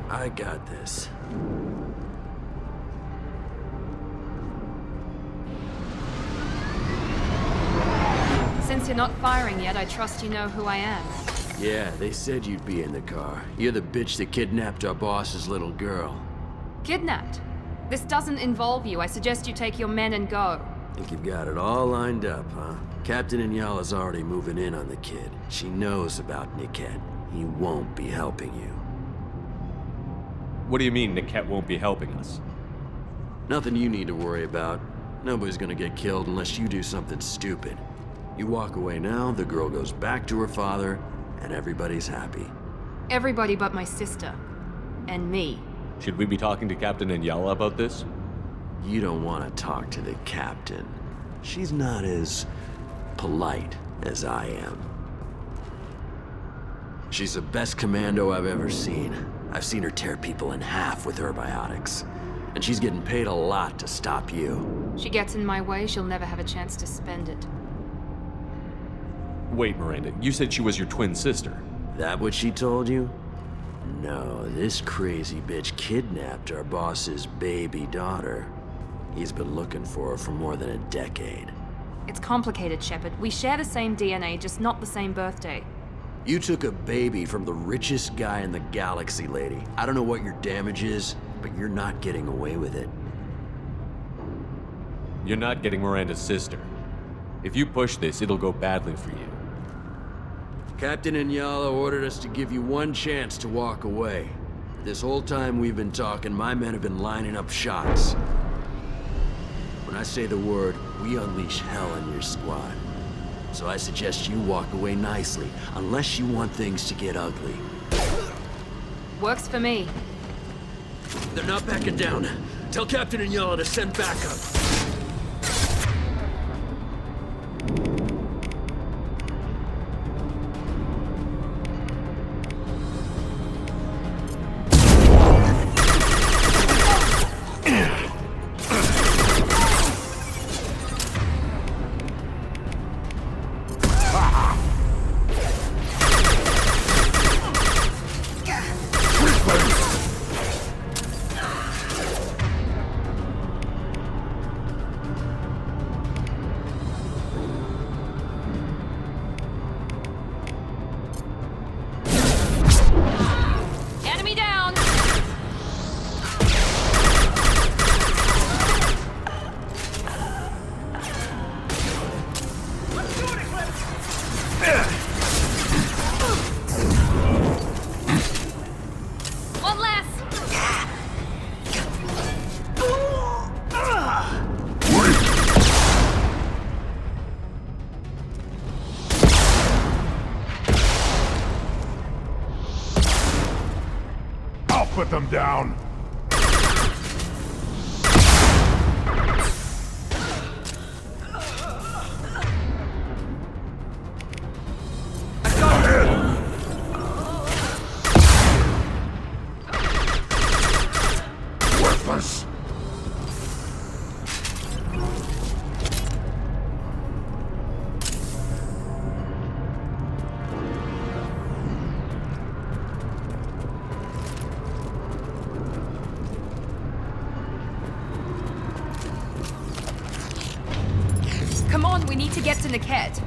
I got this. Since you're not firing yet, I trust you know who I am. Yeah, they said you'd be in the car. You're the bitch that kidnapped our boss's little girl. Kidnapped? This doesn't involve you. I suggest you take your men and go. Think you've got it all lined up, huh? Captain Inyala's already moving in on the kid. She knows about Niket. He won't be helping you. What do you mean Niket won't be helping us? Nothing you need to worry about. Nobody's gonna get killed unless you do something stupid. You walk away now, the girl goes back to her father, and everybody's happy. Everybody but my sister. And me. Should we be talking to Captain Inyala about this? You don't want to talk to the captain. She's not as polite as I am. She's the best commando I've ever seen. I've seen her tear people in half with her biotics. And she's getting paid a lot to stop you. She gets in my way, she'll never have a chance to spend it. Wait, Miranda, you said she was your twin sister. That what she told you? No, this crazy bitch kidnapped our boss's baby daughter. He's been looking for her for more than a decade. It's complicated, Shepard. We share the same DNA, just not the same birthday. You took a baby from the richest guy in the galaxy, lady. I don't know what your damage is, but you're not getting away with it. You're not getting Miranda's sister. If you push this, it'll go badly for you. Captain Inyala ordered us to give you one chance to walk away. This whole time we've been talking, my men have been lining up shots. When I say the word, we unleash hell in your squad. So I suggest you walk away nicely, unless you want things to get ugly. Works for me. They're not backing down. Tell Captain Inyala to send backup. put them down. Worthless. Come on, we need to get to Niket.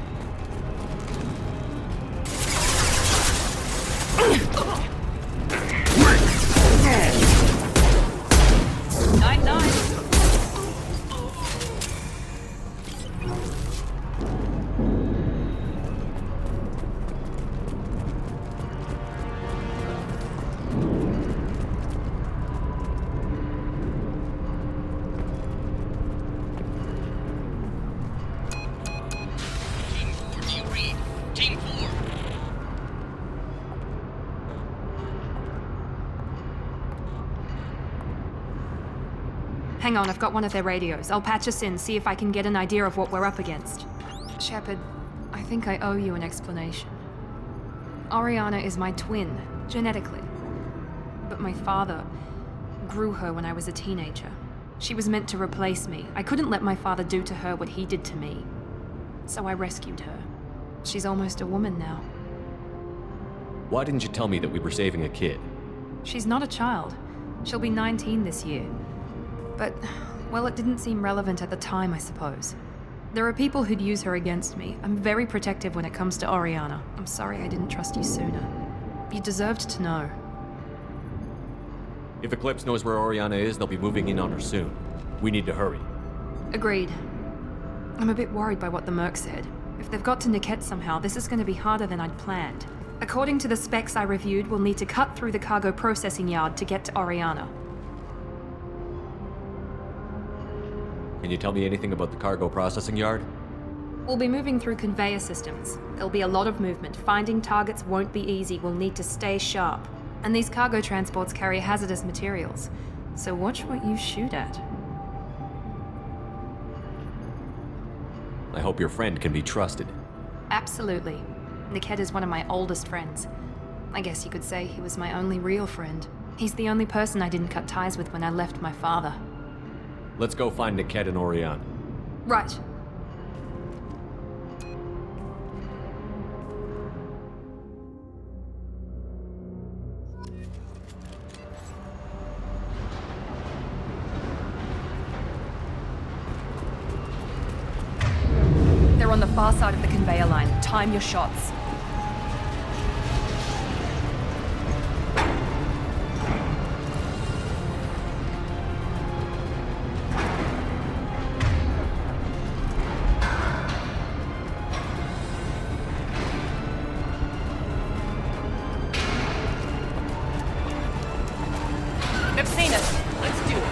Nine. Team 4. Hang on, I've got one of their radios. I'll patch us in, see if I can get an idea of what we're up against. Shepard, I think I owe you an explanation. Oriana is my twin, genetically. But my father grew her when I was a teenager. She was meant to replace me. I couldn't let my father do to her what he did to me. So I rescued her. She's almost a woman now. Why didn't you tell me that we were saving a kid? She's not a child. She'll be 19 this year. But, well, it didn't seem relevant at the time, I suppose. There are people who'd use her against me. I'm very protective when it comes to Oriana. I'm sorry I didn't trust you sooner. You deserved to know. If Eclipse knows where Oriana is, they'll be moving in on her soon. We need to hurry. Agreed. I'm a bit worried by what the Merc said. If they've got to Niket somehow, this is going to be harder than I'd planned. According to the specs I reviewed, we'll need to cut through the cargo processing yard to get to Oriana. Can you tell me anything about the cargo processing yard? We'll be moving through conveyor systems. There'll be a lot of movement. Finding targets won't be easy. We'll need to stay sharp. And these cargo transports carry hazardous materials. So watch what you shoot at. I hope your friend can be trusted. Absolutely. Niket is one of my oldest friends. I guess you could say he was my only real friend. He's the only person I didn't cut ties with when I left my father. Let's go find Niket and Oriana. Right. They're on the far side of the conveyor line. Time your shots. They've seen us. Let's do it.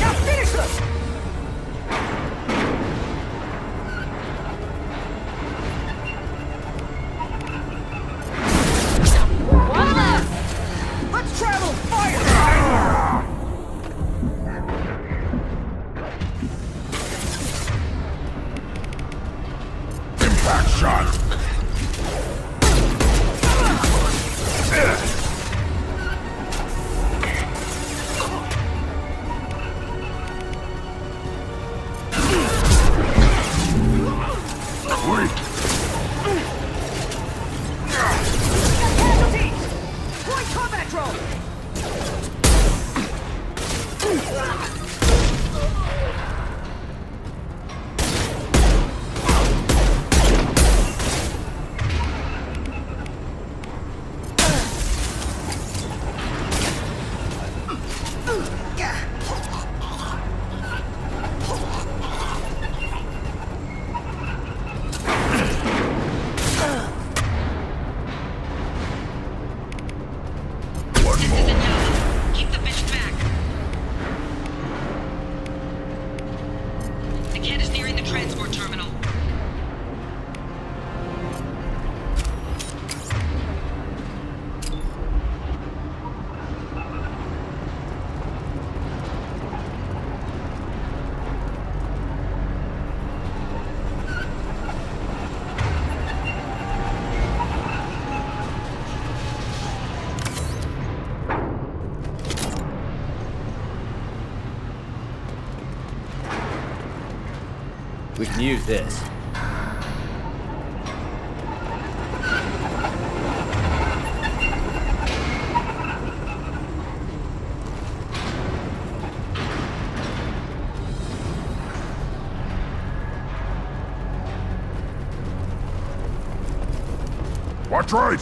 Now finish them! Let's travel! Fire! Impact shot! We can use this. Watch right!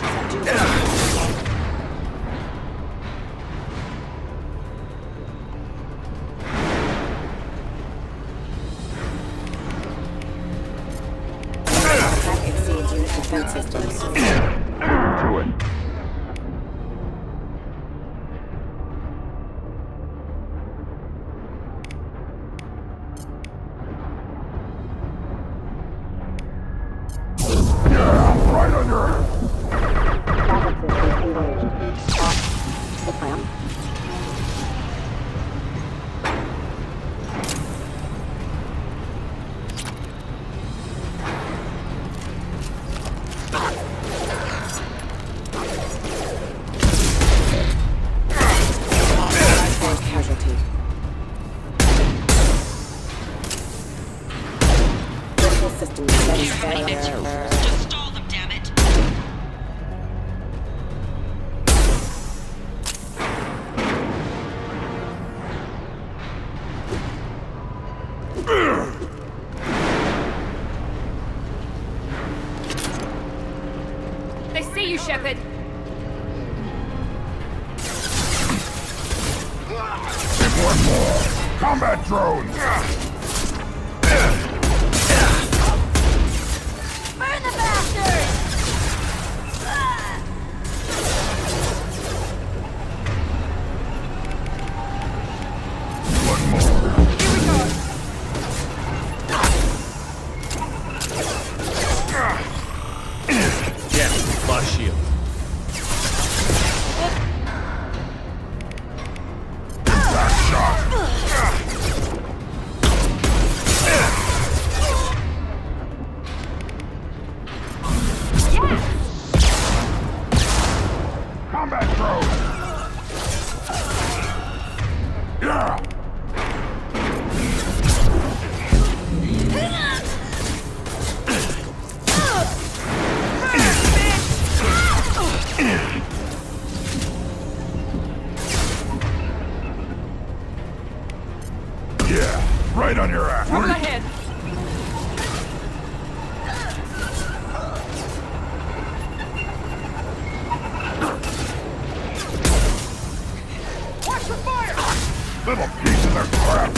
Defense systems. To it. Yeah, right on your ass. The plan. Casualty. Critical system failure. Just stall them, damn it. They see you, Shepard. One more. Combat drones. Burn the bastard! One more. Yeah, lost shield. Combat drone. Yeah. Yeah, right on your ass. Move ahead. Watch the fire! Little pieces of crap.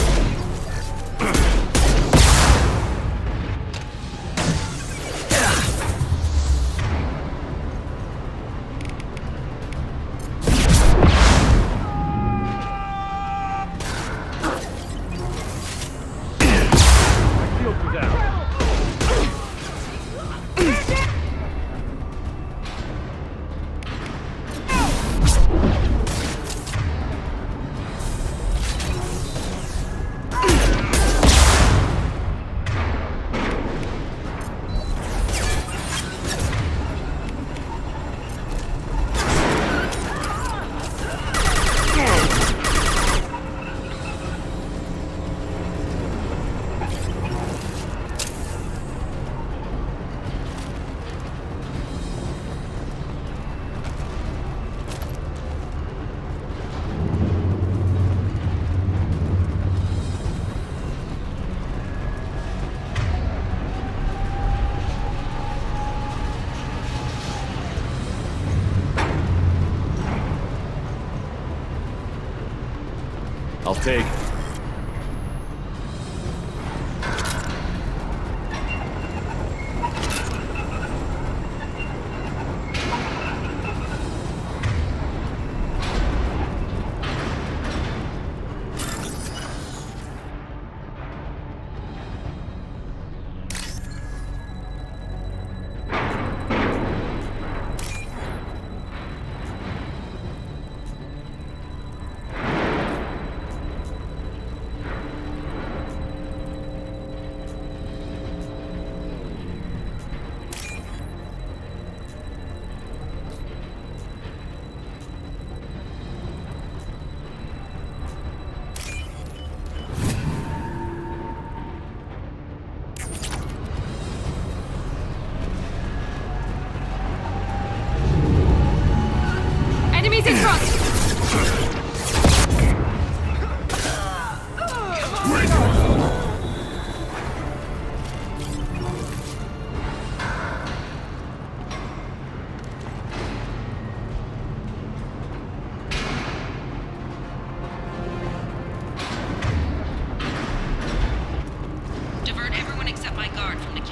I'll take it.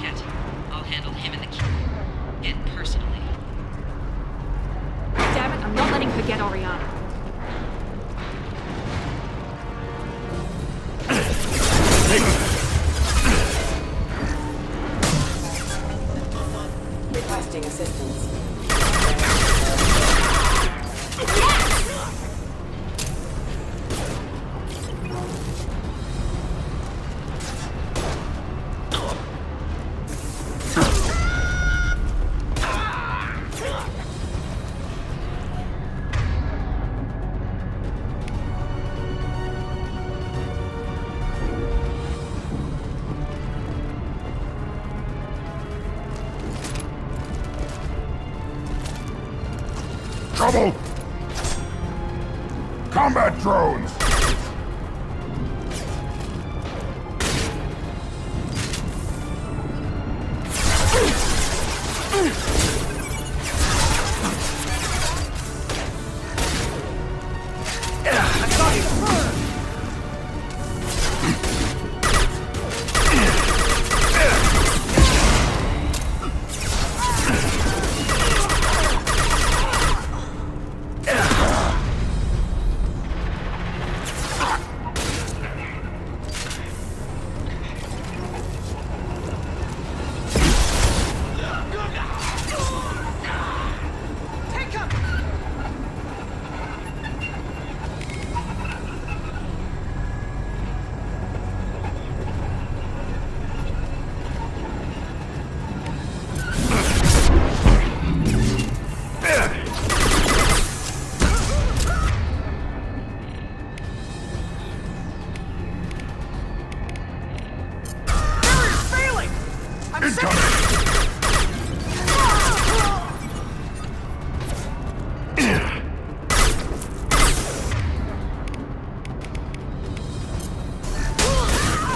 yet. I'll handle him and the kid personally. Damn it, I'm not letting her get Oriana. Requesting assistance. Trouble! Combat drones!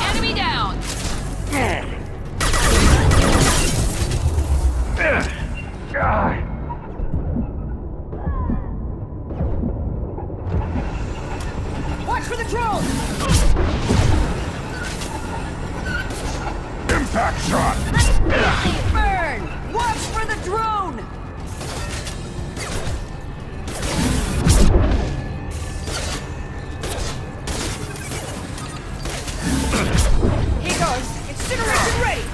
Enemy down! Watch for the drone! Impact shot! Burn! Watch for the drone! Here goes! Incineration ready!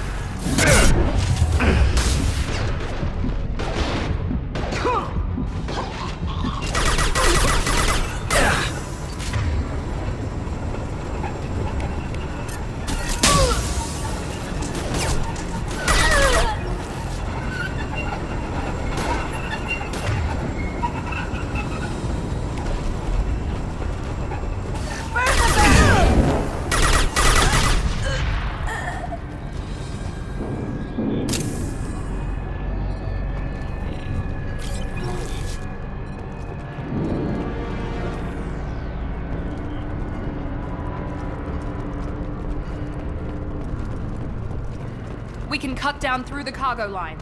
We can cut down through the cargo line.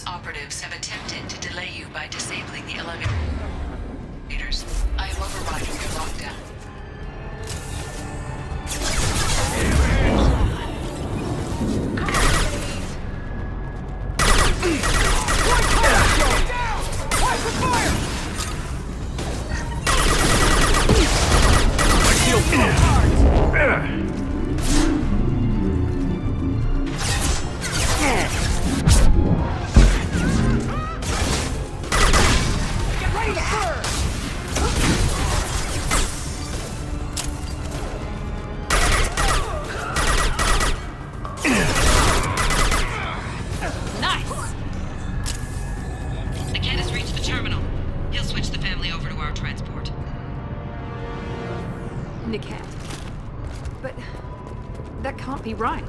Operatives have attempted to delay you by disabling the elevators. I am overriding your lockdown. Get ready to But that can't be right.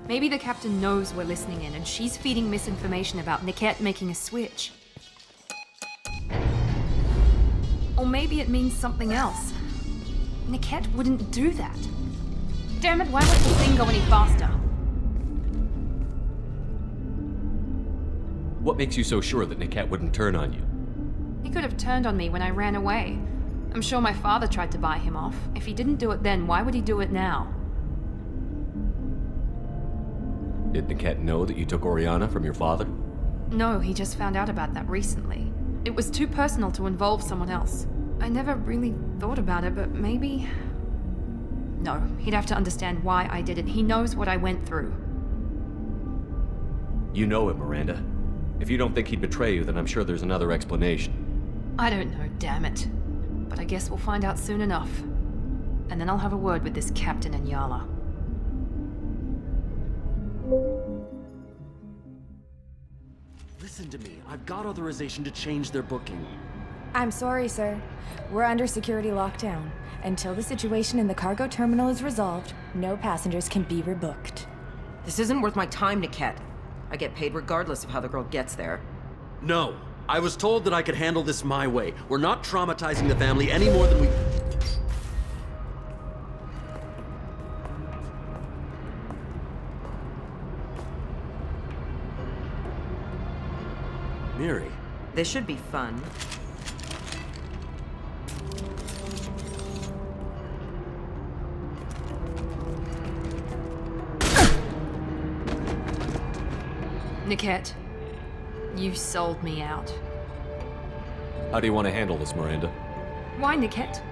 Maybe the captain knows we're listening in and she's feeding misinformation about Niket making a switch. Or maybe it means something else. Niket wouldn't do that. Damn it, why won't the thing go any faster? What makes you so sure that Niket wouldn't turn on you? He could have turned on me when I ran away. I'm sure my father tried to buy him off. If he didn't do it then, why would he do it now? Did Niket know that you took Oriana from your father? No, he just found out about that recently. It was too personal to involve someone else. I never really thought about it, but maybe... No, he'd have to understand why I did it. He knows what I went through. You know him, Miranda. If you don't think he'd betray you, then I'm sure there's another explanation. I don't know, damn it. But I guess we'll find out soon enough. And then I'll have a word with this captain and Yala. Listen to me. I've got authorization to change their booking. I'm sorry, sir. We're under security lockdown. Until the situation in the cargo terminal is resolved, no passengers can be rebooked. This isn't worth my time, Niket. I get paid regardless of how the girl gets there. No. I was told that I could handle this my way. We're not traumatizing the family any more than we... Miri. This should be fun. Niket, you sold me out. How do you want to handle this, Miranda? Why, Niket?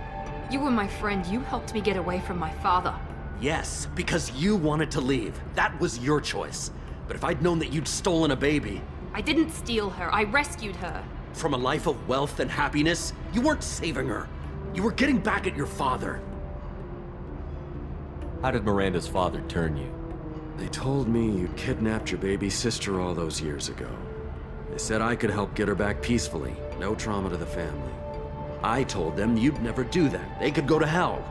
You were my friend. You helped me get away from my father. Yes, because you wanted to leave. That was your choice. But if I'd known that you'd stolen a baby... I didn't steal her. I rescued her. From a life of wealth and happiness, you weren't saving her. You were getting back at your father. How did Miranda's father turn you? They told me you kidnapped your baby sister all those years ago. They said I could help get her back peacefully. No trauma to the family. I told them you'd never do that. They could go to hell.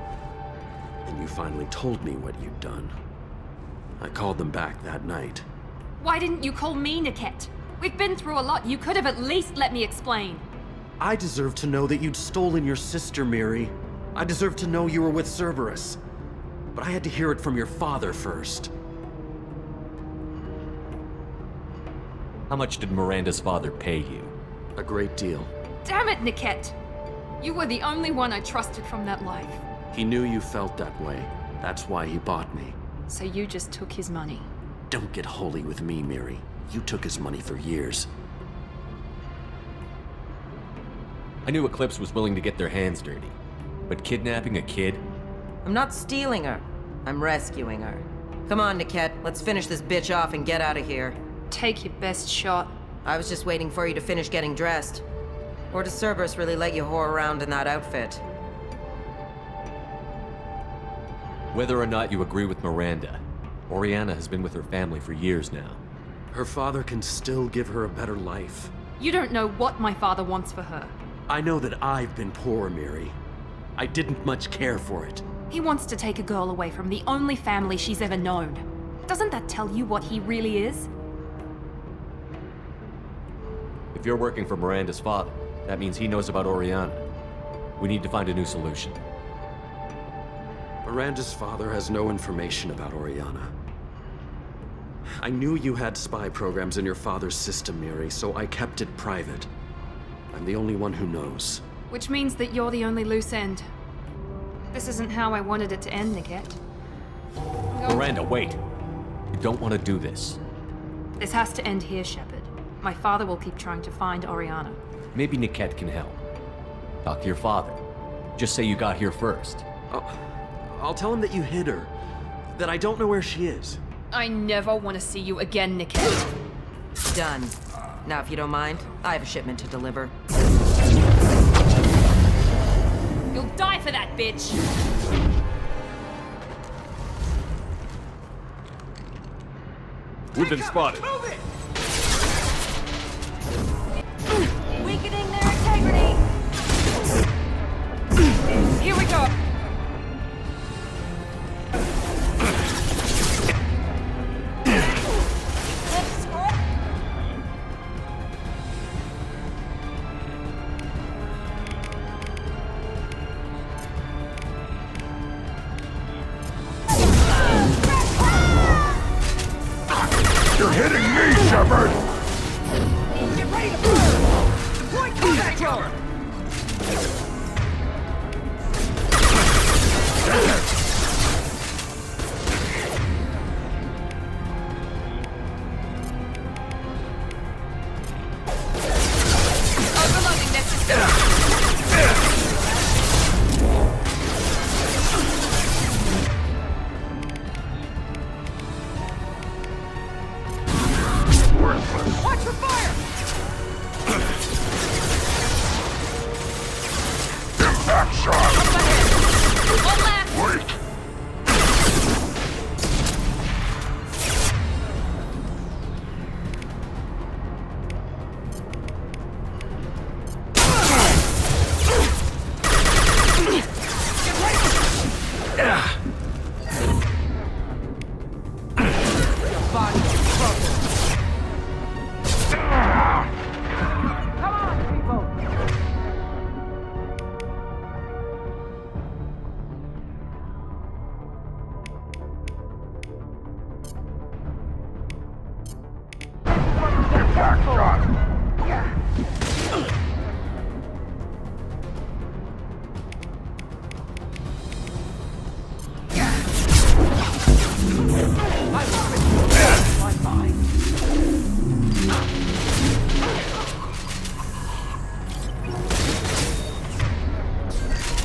And you finally told me what you'd done. I called them back that night. Why didn't you call me, Niket? We've been through a lot. You could have at least let me explain. I deserve to know that you'd stolen your sister, Miri. I deserve to know you were with Cerberus. But I had to hear it from your father first. How much did Miranda's father pay you? A great deal. Damn it, Niket! You were the only one I trusted from that life. He knew you felt that way. That's why he bought me. So you just took his money? Don't get holy with me, Miri. You took his money for years. I knew Eclipse was willing to get their hands dirty. But kidnapping a kid? I'm not stealing her. I'm rescuing her. Come on, Niket. Let's finish this bitch off and get out of here. Take your best shot. I was just waiting for you to finish getting dressed. Or does Cerberus really let you whore around in that outfit? Whether or not you agree with Miranda, Oriana has been with her family for years now. Her father can still give her a better life. You don't know what my father wants for her. I know that I've been poor, Miri. I didn't much care for it. He wants to take a girl away from the only family she's ever known. Doesn't that tell you what he really is? If you're working for Miranda's father, that means he knows about Oriana. We need to find a new solution. Miranda's father has no information about Oriana. I knew you had spy programs in your father's system, Miri, so I kept it private. I'm the only one who knows. Which means that you're the only loose end. This isn't how I wanted it to end, Niket. Miranda, wait! You don't want to do this. This has to end here, Shepard. My father will keep trying to find Oriana. Maybe Niket can help. Talk to your father. Just say you got here first. I'll tell him that you hid her. That I don't know where she is. I never want to see you again, Niket. Done. Now, if you don't mind, I have a shipment to deliver. You'll die for that, bitch! We've been spotted. Move it! Weakening their integrity! Here we go! You're hitting me, Shepard! Get ready to burn! Deploy combat drone! Overloading this system! Watch for fire! Impact shot! One left! Wait! Impact shot!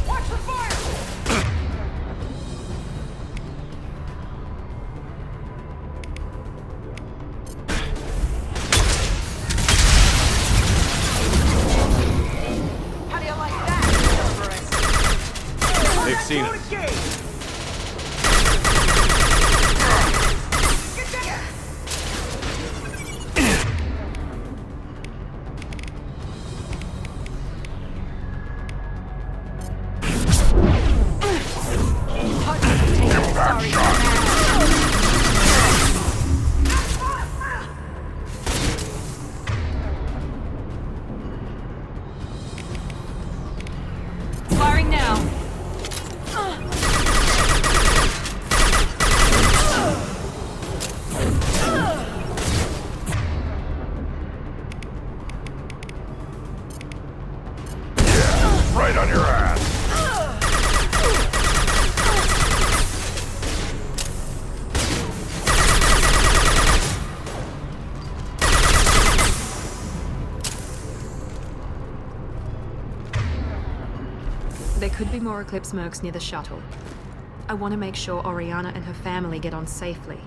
Watch for fire! How do you like that, Cerberus? They've seen us. Impact shot! Firing now! Right on your ass! There could be more Eclipse mercs near the shuttle. I want to make sure Oriana and her family get on safely.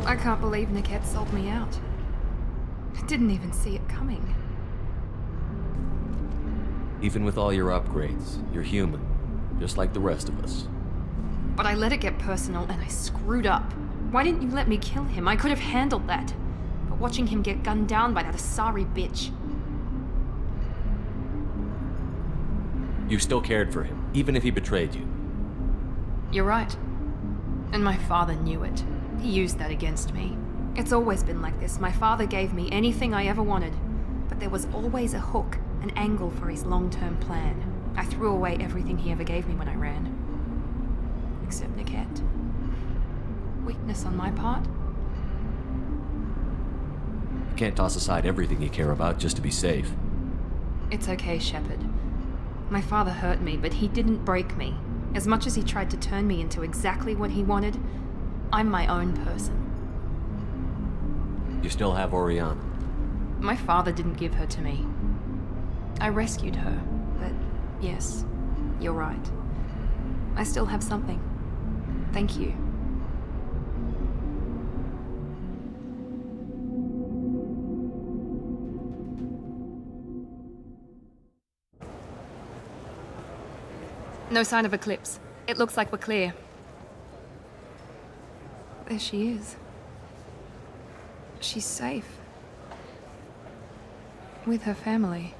I can't believe Niket sold me out. I didn't even see it coming. Even with all your upgrades, you're human, just like the rest of us. But I let it get personal and I screwed up. Why didn't you let me kill him? I could have handled that. But watching him get gunned down by that Asari bitch. You still cared for him, even if he betrayed you. You're right. And my father knew it. He used that against me. It's always been like this. My father gave me anything I ever wanted. But there was always a hook, an angle for his long-term plan. I threw away everything he ever gave me when I ran. Except Niket. Weakness on my part? You can't toss aside everything you care about just to be safe. It's okay, Shepard. My father hurt me, but he didn't break me. As much as he tried to turn me into exactly what he wanted, I'm my own person. You still have Oriana. My father didn't give her to me. I rescued her, but yes, you're right. I still have something. Thank you. No sign of Eclipse. It looks like we're clear. There she is. She's safe. With her family.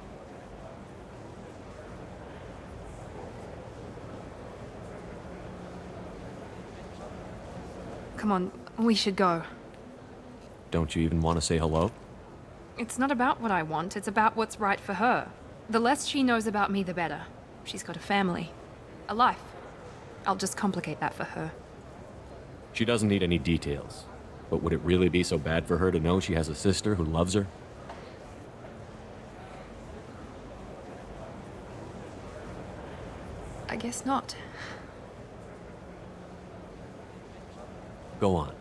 Come on, we should go. Don't you even want to say hello? It's not about what I want, it's about what's right for her. The less she knows about me, the better. She's got a family. A life. I'll just complicate that for her. She doesn't need any details. But would it really be so bad for her to know she has a sister who loves her? I guess not. Go on.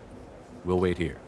We'll wait here.